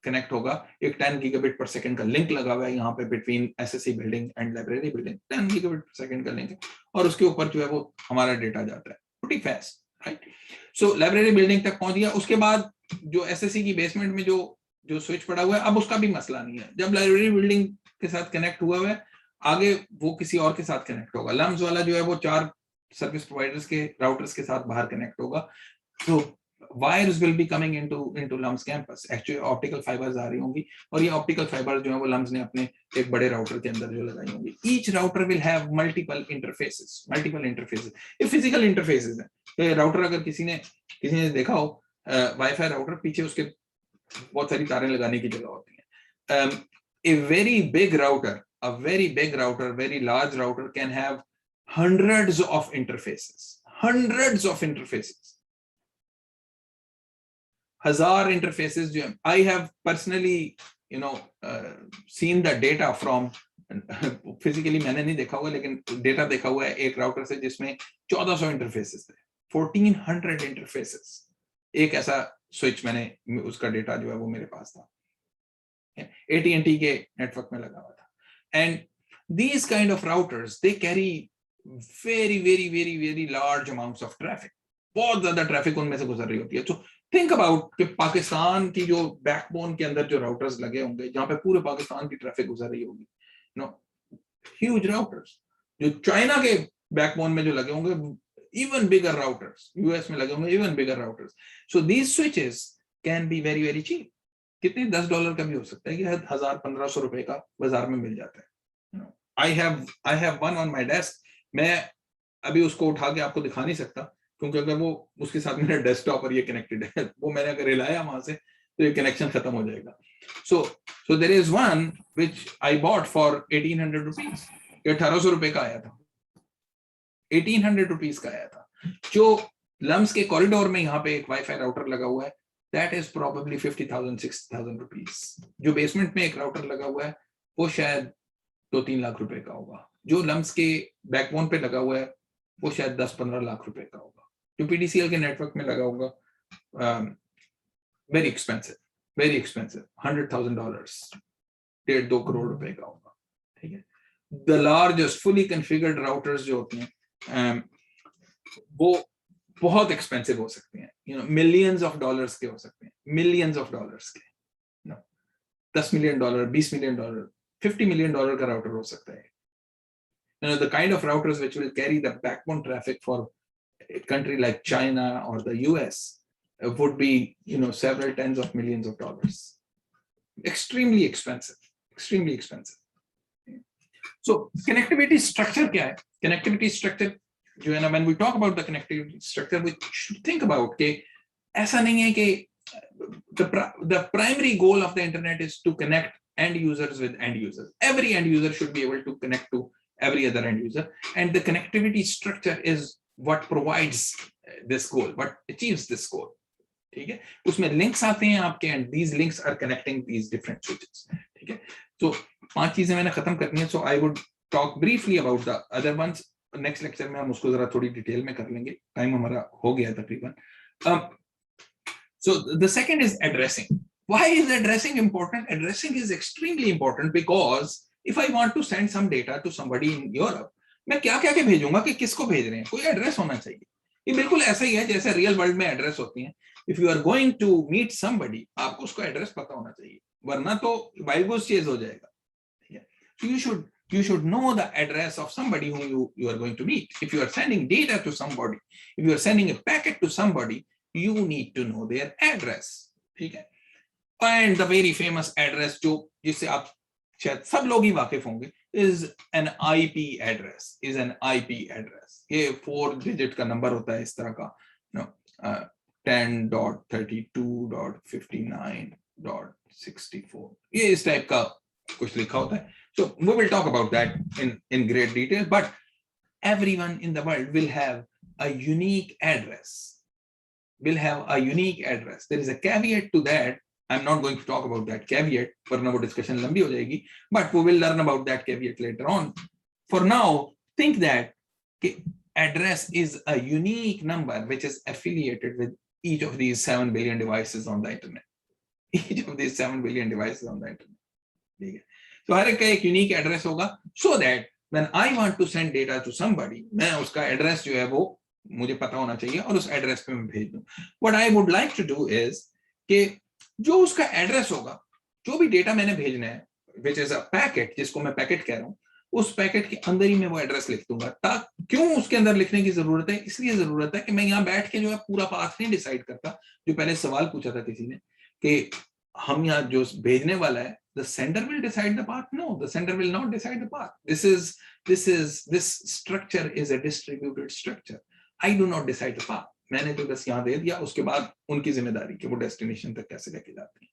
कनेक्ट होगा, एक 10 गीगाबिट पर सेकंड का लिंक लगा हुआ है यहाँ पे between SSC building and library building, 10 gigabit पर सेकंड का लिंक है, और उसके ऊपर जो है वो हमारा डेटा जाता है प्रीटी फास्ट, राइट। सो लाइब्रेरी बिल्डिंग तक पहुंच गया। उसके बाद जो एसएससी की बेसमेंट में जो स्विच पड़ा हुआ है, अब उसका भी मसला नहीं है। जब लाइब्रेरी बिल्डिंग के साथ कनेक्ट हुआ है, आगे वो किसी और के साथ कनेक्ट होगा। लम्स वाला जो है वो 4 सर्विस प्रोवाइडर्स के राउटर्स के साथ बाहर कनेक्ट होगा. So wires will be coming into LUMS campus. Actually optical fibers आ रही होंगी और ये optical fibers जो है वो LUMS ने अपने एक बड़े router के अंदर जो लगाई होंगी. Each router will have multiple interfaces. ये physical interfaces हैं. तो ये router अगर किसी ने देखा हो Wi-Fi router, पीछे उसके बहुत सारी तारें लगाने की जगह होती हैं. A very big router, very large router can have hundreds of interfaces. 1000 interfaces. I have personally, seen the data from physically. मैंने नहीं देखा हुआ लेकिन data देखा हुआ है एक router से जिसमें 1400 interfaces थे, 1400 interfaces. एक ऐसा switch मैंने उसका data जो है वो मेरे पास था, AT&T के network में लगा हुआ था. And these kind of routers, they carry very large amounts of traffic. बहुत ज्यादा ट्रैफिक उनमें से गुजर रही होती है. So think about कि पाकिस्तान की जो बैकबोन के अंदर जो राउटर्स लगे होंगे जहां पे पूरे पाकिस्तान की ट्रैफिक गुजर रही होगी, ह्यूज राउटर्स. जो चाइना के बैकबोन में जो लगे होंगे, even bigger routers, US में लगे होंगे even bigger routers. So these switches can be very cheap. कितने $10 का भी हो सकता है कि 1000-1500 रुपए का बाजार में मिल जाता है. I have one on my desk. मैं अभी उसको उठा के आपको दिखा नहीं सकता क्योंकि अगर वो उसके साथ मेरा डेस्कटॉप और ये कनेक्टेड है, वो मैंने अगर हिलाया वहां से तो ये कनेक्शन खत्म हो जाएगा. So there is one which I bought for 1800 rupees. ये 1800 रुपए का आया था, 1800 रुपीस का आया था. जो लम्स के कॉरिडोर में यहाँ पे एक वाईफाई राउटर लगा हुआ है, that is probably 50,000-60,000 rupees. जो बेसमेंट में एक राउटर लगा हुआ है वो शायद 2-3 लाख रुपए का होगा. जो लम्स के बैकबोन पे लगा हुआ है वो शायद 10-15 लाख रुपए का होगा. जो PDCL के नेटवर्क में लगा होगा, very expensive, $100,000, 1.5-2 करोड़ रुपए का होगा. ठीक है. The largest fully configured routers जो होते हैं वो बहुत एक्सपेंसिव हो सकते हैं, millions of dollars के हो सकते हैं, millions of dollars के, $10 million, $20 million, $50 million का राउटर हो सकता है. The kind of routers which will carry the backbone traffic for a country like China or the US would be, several tens of millions of dollars. Extremely expensive. So connectivity structure क्या है? Connectivity structure जो है ना, when we talk about the connectivity structure, we should think about कि ऐसा नहीं है कि the primary goal of the internet is to connect end users with end users. Every end user should be able to connect to every other end user, and the connectivity structure is what provides this goal, what achieves this goal. ठीक है. उसमें links आते हैं आपके, and these links are connecting these different switches. ठीक है. So 5 चीजें मैंने खत्म करनी है. So I would talk briefly about the other ones. Next lecture में हम उसको जरा थोड़ी डिटेल में कर लेंगे. टाइम हमारा हो गया तकरीबन. So the second is addressing. Why is addressing important? Addressing is extremely important because if I want to send some data to somebody in Europe, मैं क्या क्या भेजूंगा कि किसको भेज रहे हैं, कोई एड्रेस होना चाहिए. ये बिल्कुल ऐसा ही है जैसे रियल वर्ल्ड में एड्रेस होती हैं. If you are going to meet somebody, आपको उसका एड्रेस पता होना चाहिए, वरना तो वाइल्ड गोस चेज हो जाएगा. ठीक है. So you should know the address of somebody whom you are going to meet. If you are sending data to somebody, if you are sending a packet to somebody, you need to know their address. ठीक है. And the very famous address जो जिससे आप शायद सब लोग ही वाकिफ होंगे is an IP address. ये 4 डिजिट का नंबर होता है इस तरह का, 10.32.59.64. ये इस टाइप का कुछ लिखा होता है. So we will talk about that in great detail, but everyone in the world will have a unique address. There is a caveat to that. I'm not going to talk about that caveat, वरना वो discussion लंबी हो जाएगी, but we will learn about that caveat later on. For now, think that address is a unique number which is affiliated with each of these 7 billion devices on the internet. ठीक है. तो हर एक का एक unique address होगा, so that when I want to send data to somebody, मैं उसका address जो है वो मुझे पता होना चाहिए और उस एड्रेस पे मैं भेज दूं. What I would like to do is कि जो उसका एड्रेस होगा, जो भी डेटा मैंने भेजना है, which is a packet, जिसको मैं पैकेट कह रहा हूँ, उस पैकेट के अंदर ही मैं वो एड्रेस लिख दूंगा क्यों उसके अंदर लिखने की जरूरत है? इसलिए जरूरत है कि मैं यहाँ बैठ के जो है पूरा पाथ नहीं डिसाइड करता। जो पहले सवाल पूछा था किसी ने कि हम यहाँ जो भेजने वाला है, the sender will decide the path. No, the sender will not decide the path. This structure is a distributed structure. I do not decide the path. मैंने तो बस यहाँ दे दिया, उसके बाद उनकी जिम्मेदारी कि वो डेस्टिनेशन तक कैसे लेके जाते हैं,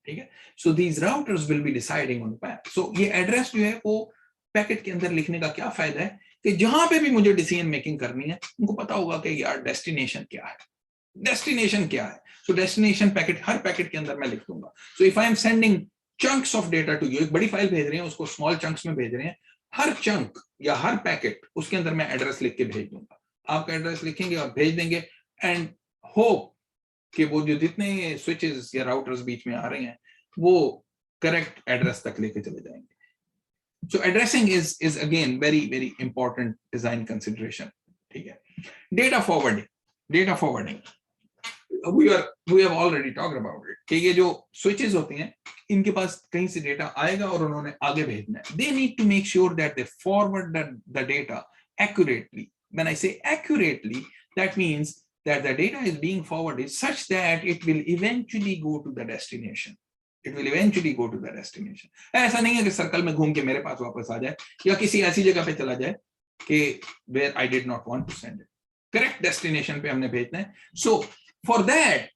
ठीक है? So these routers will be deciding on the path. So ये एड्रेस जो है वो पैकेट के अंदर लिखने का क्या फायदा है कि जहां पे भी मुझे डिसीजन मेकिंग करनी है उनको पता होगा कि यार डेस्टिनेशन क्या है, डेस्टिनेशन क्या है। सो डेस्टिनेशन पैकेट हर पैकेट के अंदर मैं लिख दूंगा। So if I am sending chunks of data to you, एक बड़ी फाइल भेज रहे हैं उसको स्मॉल चंक्स में भेज रहे हैं, हर चंक या हर पैकेट उसके अंदर मैं एड्रेस लिख के भेज दूंगा। आपका एड्रेस लिखेंगे और भेज देंगे एंड होप कि वो जो जितने स्विचेस या राउटर्स बीच में आ रहे हैं वो करेक्ट एड्रेस तक लेके चले जाएंगे। So addressing is again very important design consideration. ठीक है? Data forwarding. We have already talked about it. कि ये जो switches होती हैं इनके पास कहीं से डेटा आएगा और उन्होंने आगे भेजना है। They need to make sure that they forward the data accurately. When I say accurately, that means that the data is being forwarded such that it will eventually go to the destination. It will eventually go to the destination. ऐसा नहीं है कि circle में घूम के मेरे पास वापस आ जाए या किसी ऐसी जगह पे चला जाए कि where I did not want to send it. Correct destination पे हमने भेजना है. So for that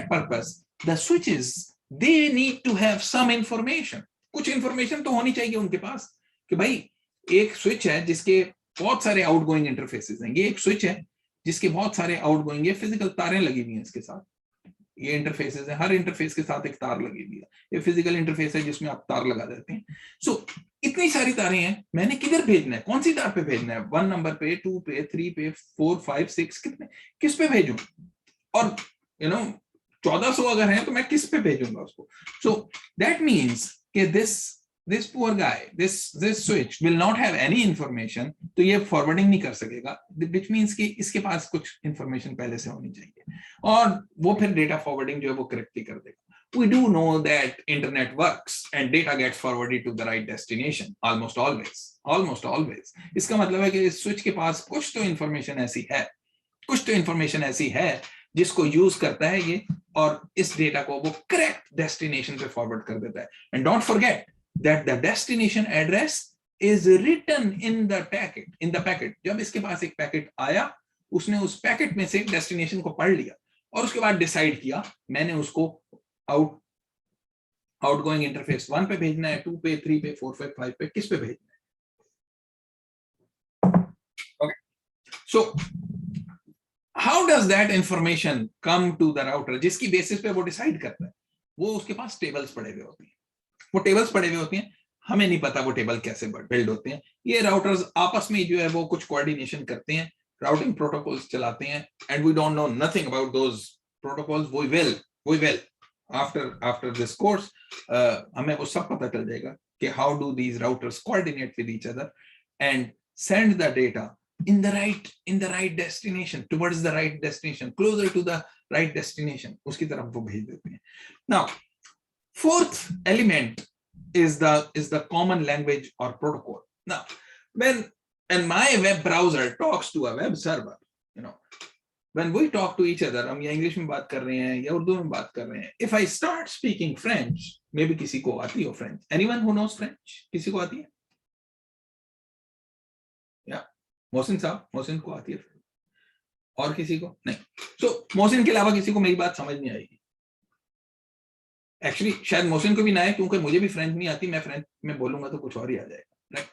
purpose, the switches they need to have some information. कुछ information तो होनी चाहिए उनके पास कि भाई एक स्विच है जिसके बहुत सारे आउटगोइंग इंटरफेसेस हैं। ये एक स्विच है जिसके बहुत सारे आउटगोइंग ये फिजिकल तारें लगी हुई हैं इसके साथ। ये इंटरफेसेस है, हर इंटरफेस के साथ एक तार लगी हुई है। ये फिजिकल इंटरफेस है जिसमें आप तार लगा देते हैं। सो इतनी सारी तारें हैं, मैंने किधर भेजना है, कौन सी तार पे भेजना है, 1 नंबर पे, 2 पे, 3 पे, 4, 5, 6, कितने किस पे भेजूं? और 1400 अगर है तो मैं किस पे भेजूंगा उसको? सो दैट मीन्स कि this poor guy, this switch will not have any information, तो ये forwarding नहीं कर सकेगा, which means कि इसके पास कुछ information पहले से होनी चाहिए और वो फिर data forwarding जो है वो correctly कर देगा। We do know that internet works and data gets forwarded to the right destination almost always. इसका मतलब है कि इस switch के पास कुछ तो information ऐसी है जिसको यूज करता है ये और इस डेटा को वो करेक्ट डेस्टिनेशन पे फॉरवर्ड कर देता है। And don't forget that the destination address is written in the packet. जब इसके पास एक पैकेट आया उसने उस पैकेट में से डेस्टिनेशन को पढ़ लिया और उसके बाद डिसाइड किया मैंने उसको आउटगोइंग इंटरफेस 1 पे भेजना है, 2 पे, 3 पे, 4 पे, 5 पे, किस पे भेजना है। Okay, so how does that information come to the router? जिसकी बेसिस पे वो डिसाइड करता है, वो उसके पास टेबल्स पड़े हुए होते हैं। वो टेबल्स पड़े हुए होते हैं, हमें नहीं पता वो टेबल कैसे बिल्ड होते हैं। ये राउटर्स आपस में जो है वो कुछ कोऑर्डिनेशन करते हैं, राउटिंग प्रोटोकॉल्स चलाते हैं and we don't know nothing about those protocols. We will after this course हमें वो सब पता चल जाएगा कि how do these routers coordinate with each other and send the data in the right destination, towards the right destination, closer to the right destination, उसकी तरफ वो भेज देते हैं। Now fourth element is the common language or protocol. Now when my web browser talks to a web server, when we talk to each other, हम या English में बात कर रहे हैं या उर्दू में बात कर रहे हैं, if I start speaking French, maybe किसी को आती हो French, anyone who knows French, किसी को आती है? Yeah, मोहसिन को आती है और किसी को नहीं। So मोहसिन के अलावा किसी को मेरी बात समझ नहीं आएगी। एक्चुअली शायद मोहसिन को भी ना है क्योंकि मुझे भी फ्रेंच नहीं आती, मैं फ्रेंच में बोलूंगा तो कुछ और ही आ जाएगा, right?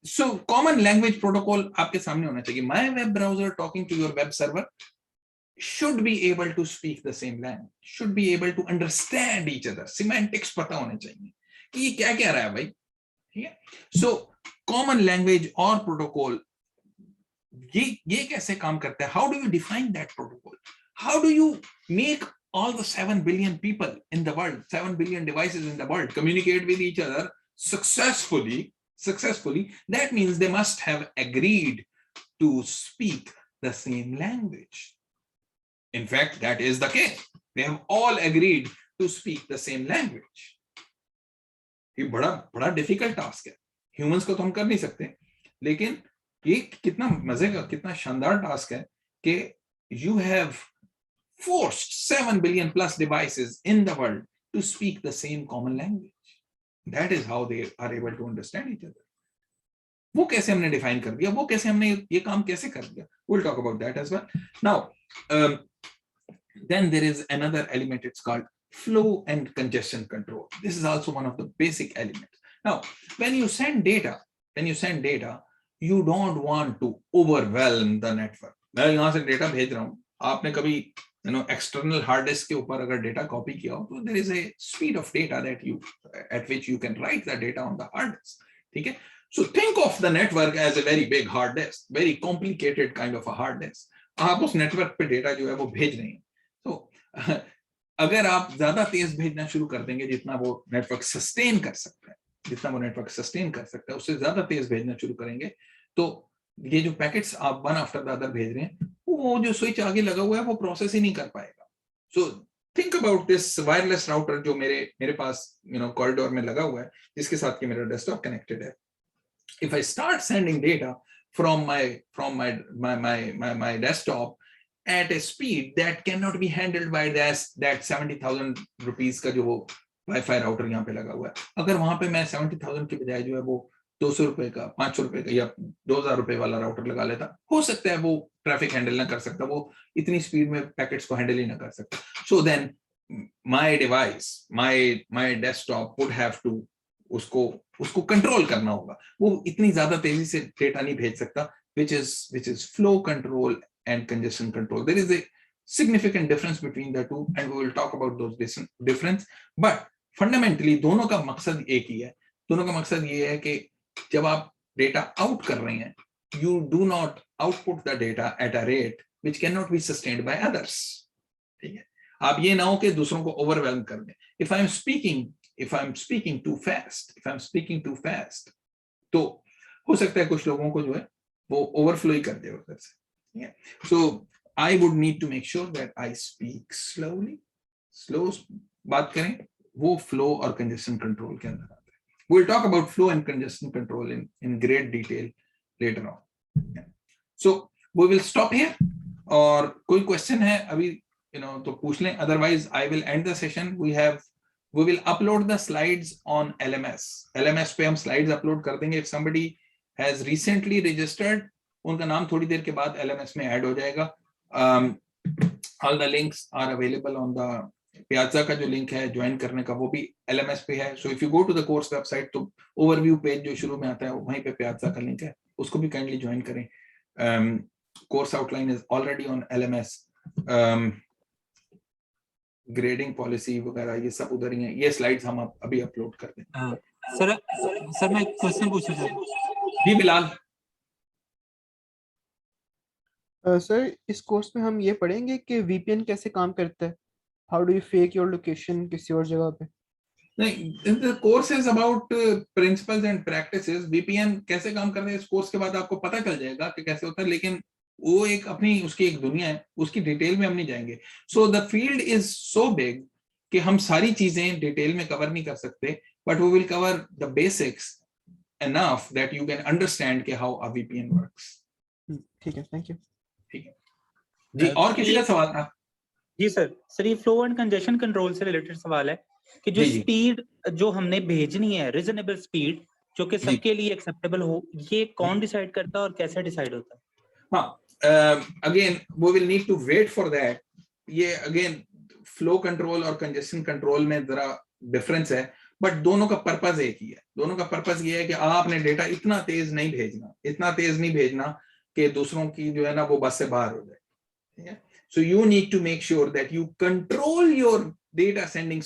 So common language protocol आपके सामने होना चाहिए। My web browser talking to your web server should be able to speak the same language, should be able to understand each other, semantics पता होने चाहिए कि ये क्या कह रहा है भाई, ठीक है? सो कॉमन लैंग्वेज और प्रोटोकॉल ये कैसे काम करता है? How do you define that protocol? How do you make all the 7 billion people in the world, 7 billion devices in the world communicate with each other successfully? That means they must have agreed to speak the same language. In fact, that is the case. They have all agreed to speak the same language. ये बड़ा difficult task है। Humans को तो हम कर नहीं सकते, लेकिन ये कितना मजे का, कितना शानदार टास्क है कि you have forced 7 billion plus devices in the world to speak the same common language. That is how they are able to understand each other. वो कैसे हमने डिफाइन कर दिया, वो कैसे हमने ये काम कैसे कर दिया, we'll talk about that as well. Now, then there is another element, it's called flow and congestion control. This is also one of the basic elements. Now, when you send data, you don't want to overwhelm the network. मैं यहाँ से data भेज रहा हूँ, आपने कभी external hard disk के ऊपर अगर डेटा कॉपी किया हो, तो there is a speed of data that at which you can write the data on the hard disk. ठीक है? So think of the network as a very big hard disk, very complicated kind of a hard disk. आप उस network पे data जो है वो भेज रहे हैं. तो अगर आप ज्यादा तेज भेजना शुरू कर देंगे, जितना वो नेटवर्क सस्टेन कर सकता है, उससे ज्यादा तेज भेजना शुरू करेंगे, तो ये जो पैकेट्स आप वन आफ्टर द अदर भेज रहे हैं, वो जो स्विच आगे लगा हुआ है वो प्रोसेस ही नहीं कर पाएगा. So think about this wireless router जो मेरे पास कॉरिडोर में लगा हुआ है, जिसके साथ कि मेरा डेस्कटॉप कनेक्टेड है. If I start sending data from my desktop at a speed that cannot be handled by that 70,000 rupees का जो वो वाईफाई राउटर यहाँ पे लगा हुआ है, अगर वहां पे मैं 70,000 के बजाय जो है वो 200 रुपए का, 500 रुपए का या 2000 रुपए वाला राउटर लगा लेता, हो सकता है वो ट्रैफिक हैंडल ना कर सकता, वो इतनी स्पीड में पैकेट्स को हैंडल ही ना कर सकता. So then my device, my desktop would have to उसको कंट्रोल करना होगा. वो इतनी ज्यादा तेजी से डेटा नहीं भेज सकता, which is flow control and congestion control. There is a significant difference between the two, and we will talk about those difference. But fundamentally दोनों का मकसद एक ही है. दोनों का मकसद ये है कि जब आप डेटा आउट कर रहे हैं, you do not output the data at a rate which cannot be sustained by others. ठीक है? आप ये ना हो कि दूसरों को overwhelm कर दें. If I'm speaking too fast, तो हो सकता है कुछ लोगों को जो है वो ओवरफ्लो ही कर दे उधर से. So I would need to make sure that I speak slowly. Slow बात करें, वो flow और congestion control के अंदर आता है. We'll talk about flow and congestion control in great detail later on. So we will stop here. और कोई question है अभी तो पूछ लें. Otherwise I will end the session. We will upload the slides on LMS. LMS पे हम slides upload कर देंगे. If somebody has recently registered, उनका नाम थोड़ी देर के बाद LMS में ऐड हो जाएगा. All the links are available on the Piazza का जो लिंक है ज्वाइन करने का, वो भी LMS पे है. So if you go to the course website, तो overview पेज जो शुरू में आता है वहीं पे Piazza का लिंक है, उसको भी काइंडली ज्वाइन करें. Course outline is already on LMS. Grading policy वगैरह ये सब उधर ही है. ये स्लाइड्स हम अभी अपलोड कर दें. सर मैं एक क्वेश्चन पूछना चाहता हूं. जी बिलाल. सर इस कोर्स में हम ये पढ़ेंगे कि VPN कैसे काम करता है. How do you fake your location किसी और जगह पे. नहीं, the course is about principles and practices. VPN कैसे काम करता है इस कोर्स के बाद आपको पता चल जाएगा कि कैसे होता है, लेकिन वो उसकी एक दुनिया है, उसकी डिटेल में हम नहीं जाएंगे. So the field is so big कि हम सारी चीजें डिटेल में कवर नहीं कर सकते, but we will cover the basics enough that you can understand कि how a VPN works. ठीक है, थैंक यू. ठीक है जी. और किसी का सवाल था? जी सर ये फ्लो एंड कंजेशन कंट्रोल से रिलेटेड सवाल है कि जो स्पीड जो हमने भेजनी है, रीजनेबल स्पीड जो कि सबके लिए एक्सेप्टेबल हो, ये कौन डिसाइड करता है और कैसे डिसाइड होता है? हाँ, again we will need to wait for that. ये again flow control और congestion control में जरा डिफरेंस है, बट दोनों का पर्पस एक ही है. दोनों का पर्पस ये है कि आपने डेटा इतना तेज नहीं भेजना कि दूसरों की जो है ना वो बस से बाहर हो जाए. ठीक है? So you need to make sure that you control your data sending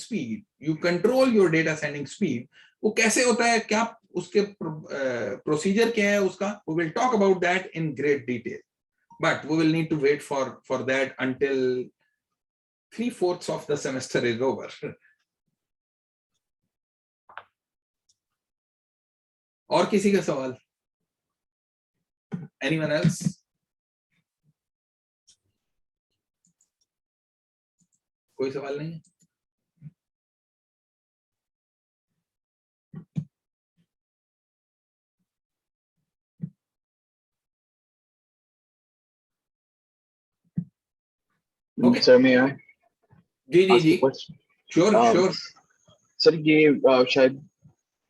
speed. वो कैसे होता है, क्या उसके प्रोसीजर क्या है उसका, we will talk about that in great detail. But we will need to wait for that until 3/4 of the semester is over. और किसी का सवाल? Anyone else? कोई सवाल नहीं है? Okay. Sir, may I जी जी ask जी a question? श्योर सर ये शायद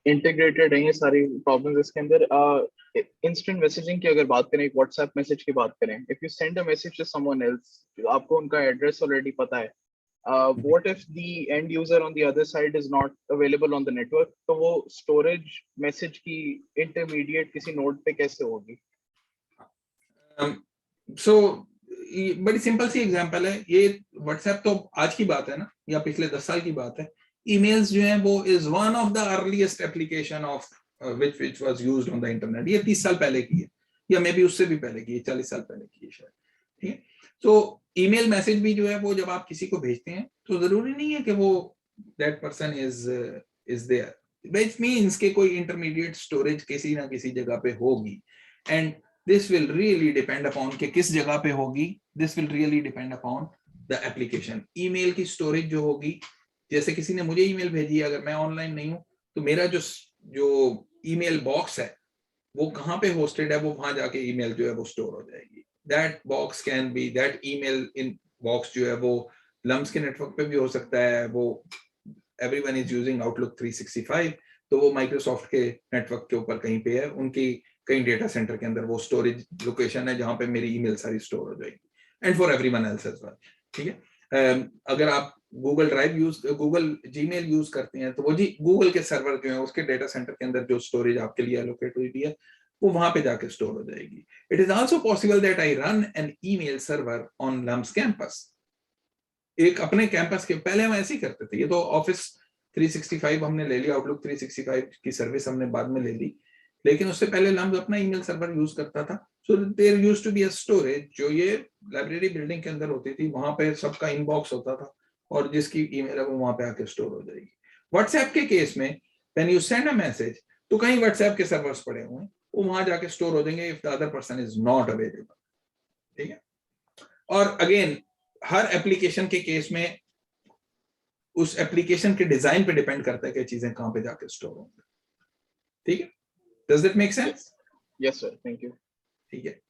इंटीग्रेटेड है ये सारी प्रॉब्लम्स इसके अंदर। इंस्टेंट मैसेजिंग की अगर बात करें, व्हाट्सएप मैसेज की बात करें, if you send a message to someone else, आपको उनका एड्रेस ऑलरेडी पता है, what if the end user on the other side is not available on the network, तो वो स्टोरेज मैसेज की इंटरमीडिएट किसी नोड पे कैसे होगी? सो बड़ी सिंपल सी एग्जांपल है ये। व्हाट्सएप तो आज की बात है ना, या पिछले 10 साल की बात है। ईमेल्स जो हैं वो is one of the earliest application of which was used on the internet। ये 30 साल पहले की है, या मे बी उससे भी पहले की है, 40 साल पहले की है शायद। ठीक है, तो ईमेल मैसेज भी जो है वो जब आप किसी को भेजते हैं तो जरूरी नहीं है कि वो that person is there, which means कि कोई इंटरमीडिएट स्टोरेज किसी ना किसी जगह पे होगी। And this will really depend upon कि किस जगह पे होगी। this will really depend upon the application। Email की स्टोरेज जो होगी, जैसे किसी ने मुझे ईमेल भेजी है, अगर मैं ऑनलाइन नहीं हूं तो मेरा जो ईमेल बॉक्स है वो कहाँ पे होस्टेड है, वो वहां जाके ईमेल जो है वो स्टोर हो जाएगी। That box can be, that email in box जो है वो लम्स के नेटवर्क पे भी हो सकता है। वो एवरीवन इज यूजिंग आउटलुक 365, तो वो माइक्रोसॉफ्ट के नेटवर्क के ऊपर कहीं पे है, उनकी कहीं डेटा सेंटर के अंदर वो स्टोरेज लोकेशन है जहां पे मेरी ईमेल सारी स्टोर हो जाएगी। And for everyone else as well. ठीक है, अगर आप Google drive Google Gmail use करते हैं तो वो जी गूगल के सर्वर जो है उसके डेटा सेंटर के अंदर जो स्टोरेज आपके लिए एलोकेट हुई है वो वहां पे जाके स्टोर हो जाएगी। It is also possible that I run an email server on LUMS campus. एक अपने कैंपस के, पहले हम ऐसे ही करते थे, ये तो ऑफिस 365 हमने ले लिया, आउटलुक 365 की सर्विस हमने बाद में ले ली, लेकिन उससे पहले लम्स अपना ईमेल सर्वर यूज करता था। So there used to be a storage जो ये लाइब्रेरी बिल्डिंग के अंदर होती थी, वहां पे सबका इनबॉक्स होता था और जिसकी ईमेल है वो वहां पे आके स्टोर हो जाएगी। व्हाट्सएप के केस में when you send a message तो कहीं व्हाट्सएप के सर्वर्स पड़े हुए हैं, वो वहां जाके स्टोर हो जाएंगे if the other person is not available. ठीक है, और अगेन हर एप्लीकेशन के केस में उस एप्लीकेशन के डिजाइन पे डिपेंड करता है कि चीजें कहां पे जाके स्टोर होंगी। ठीक है, does that make sense? Yes sir, thank you. ठीक है,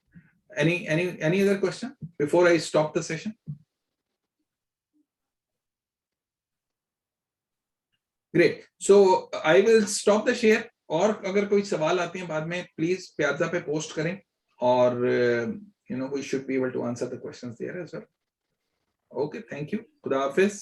any other question before I stop the session? Great, so I will stop the share। और अगर कोई सवाल आते हैं बाद में प्लीज प्याजा पे पोस्ट करें, और we should be able to answer the questions there as well। Okay, thank you, खुदा हाफिज।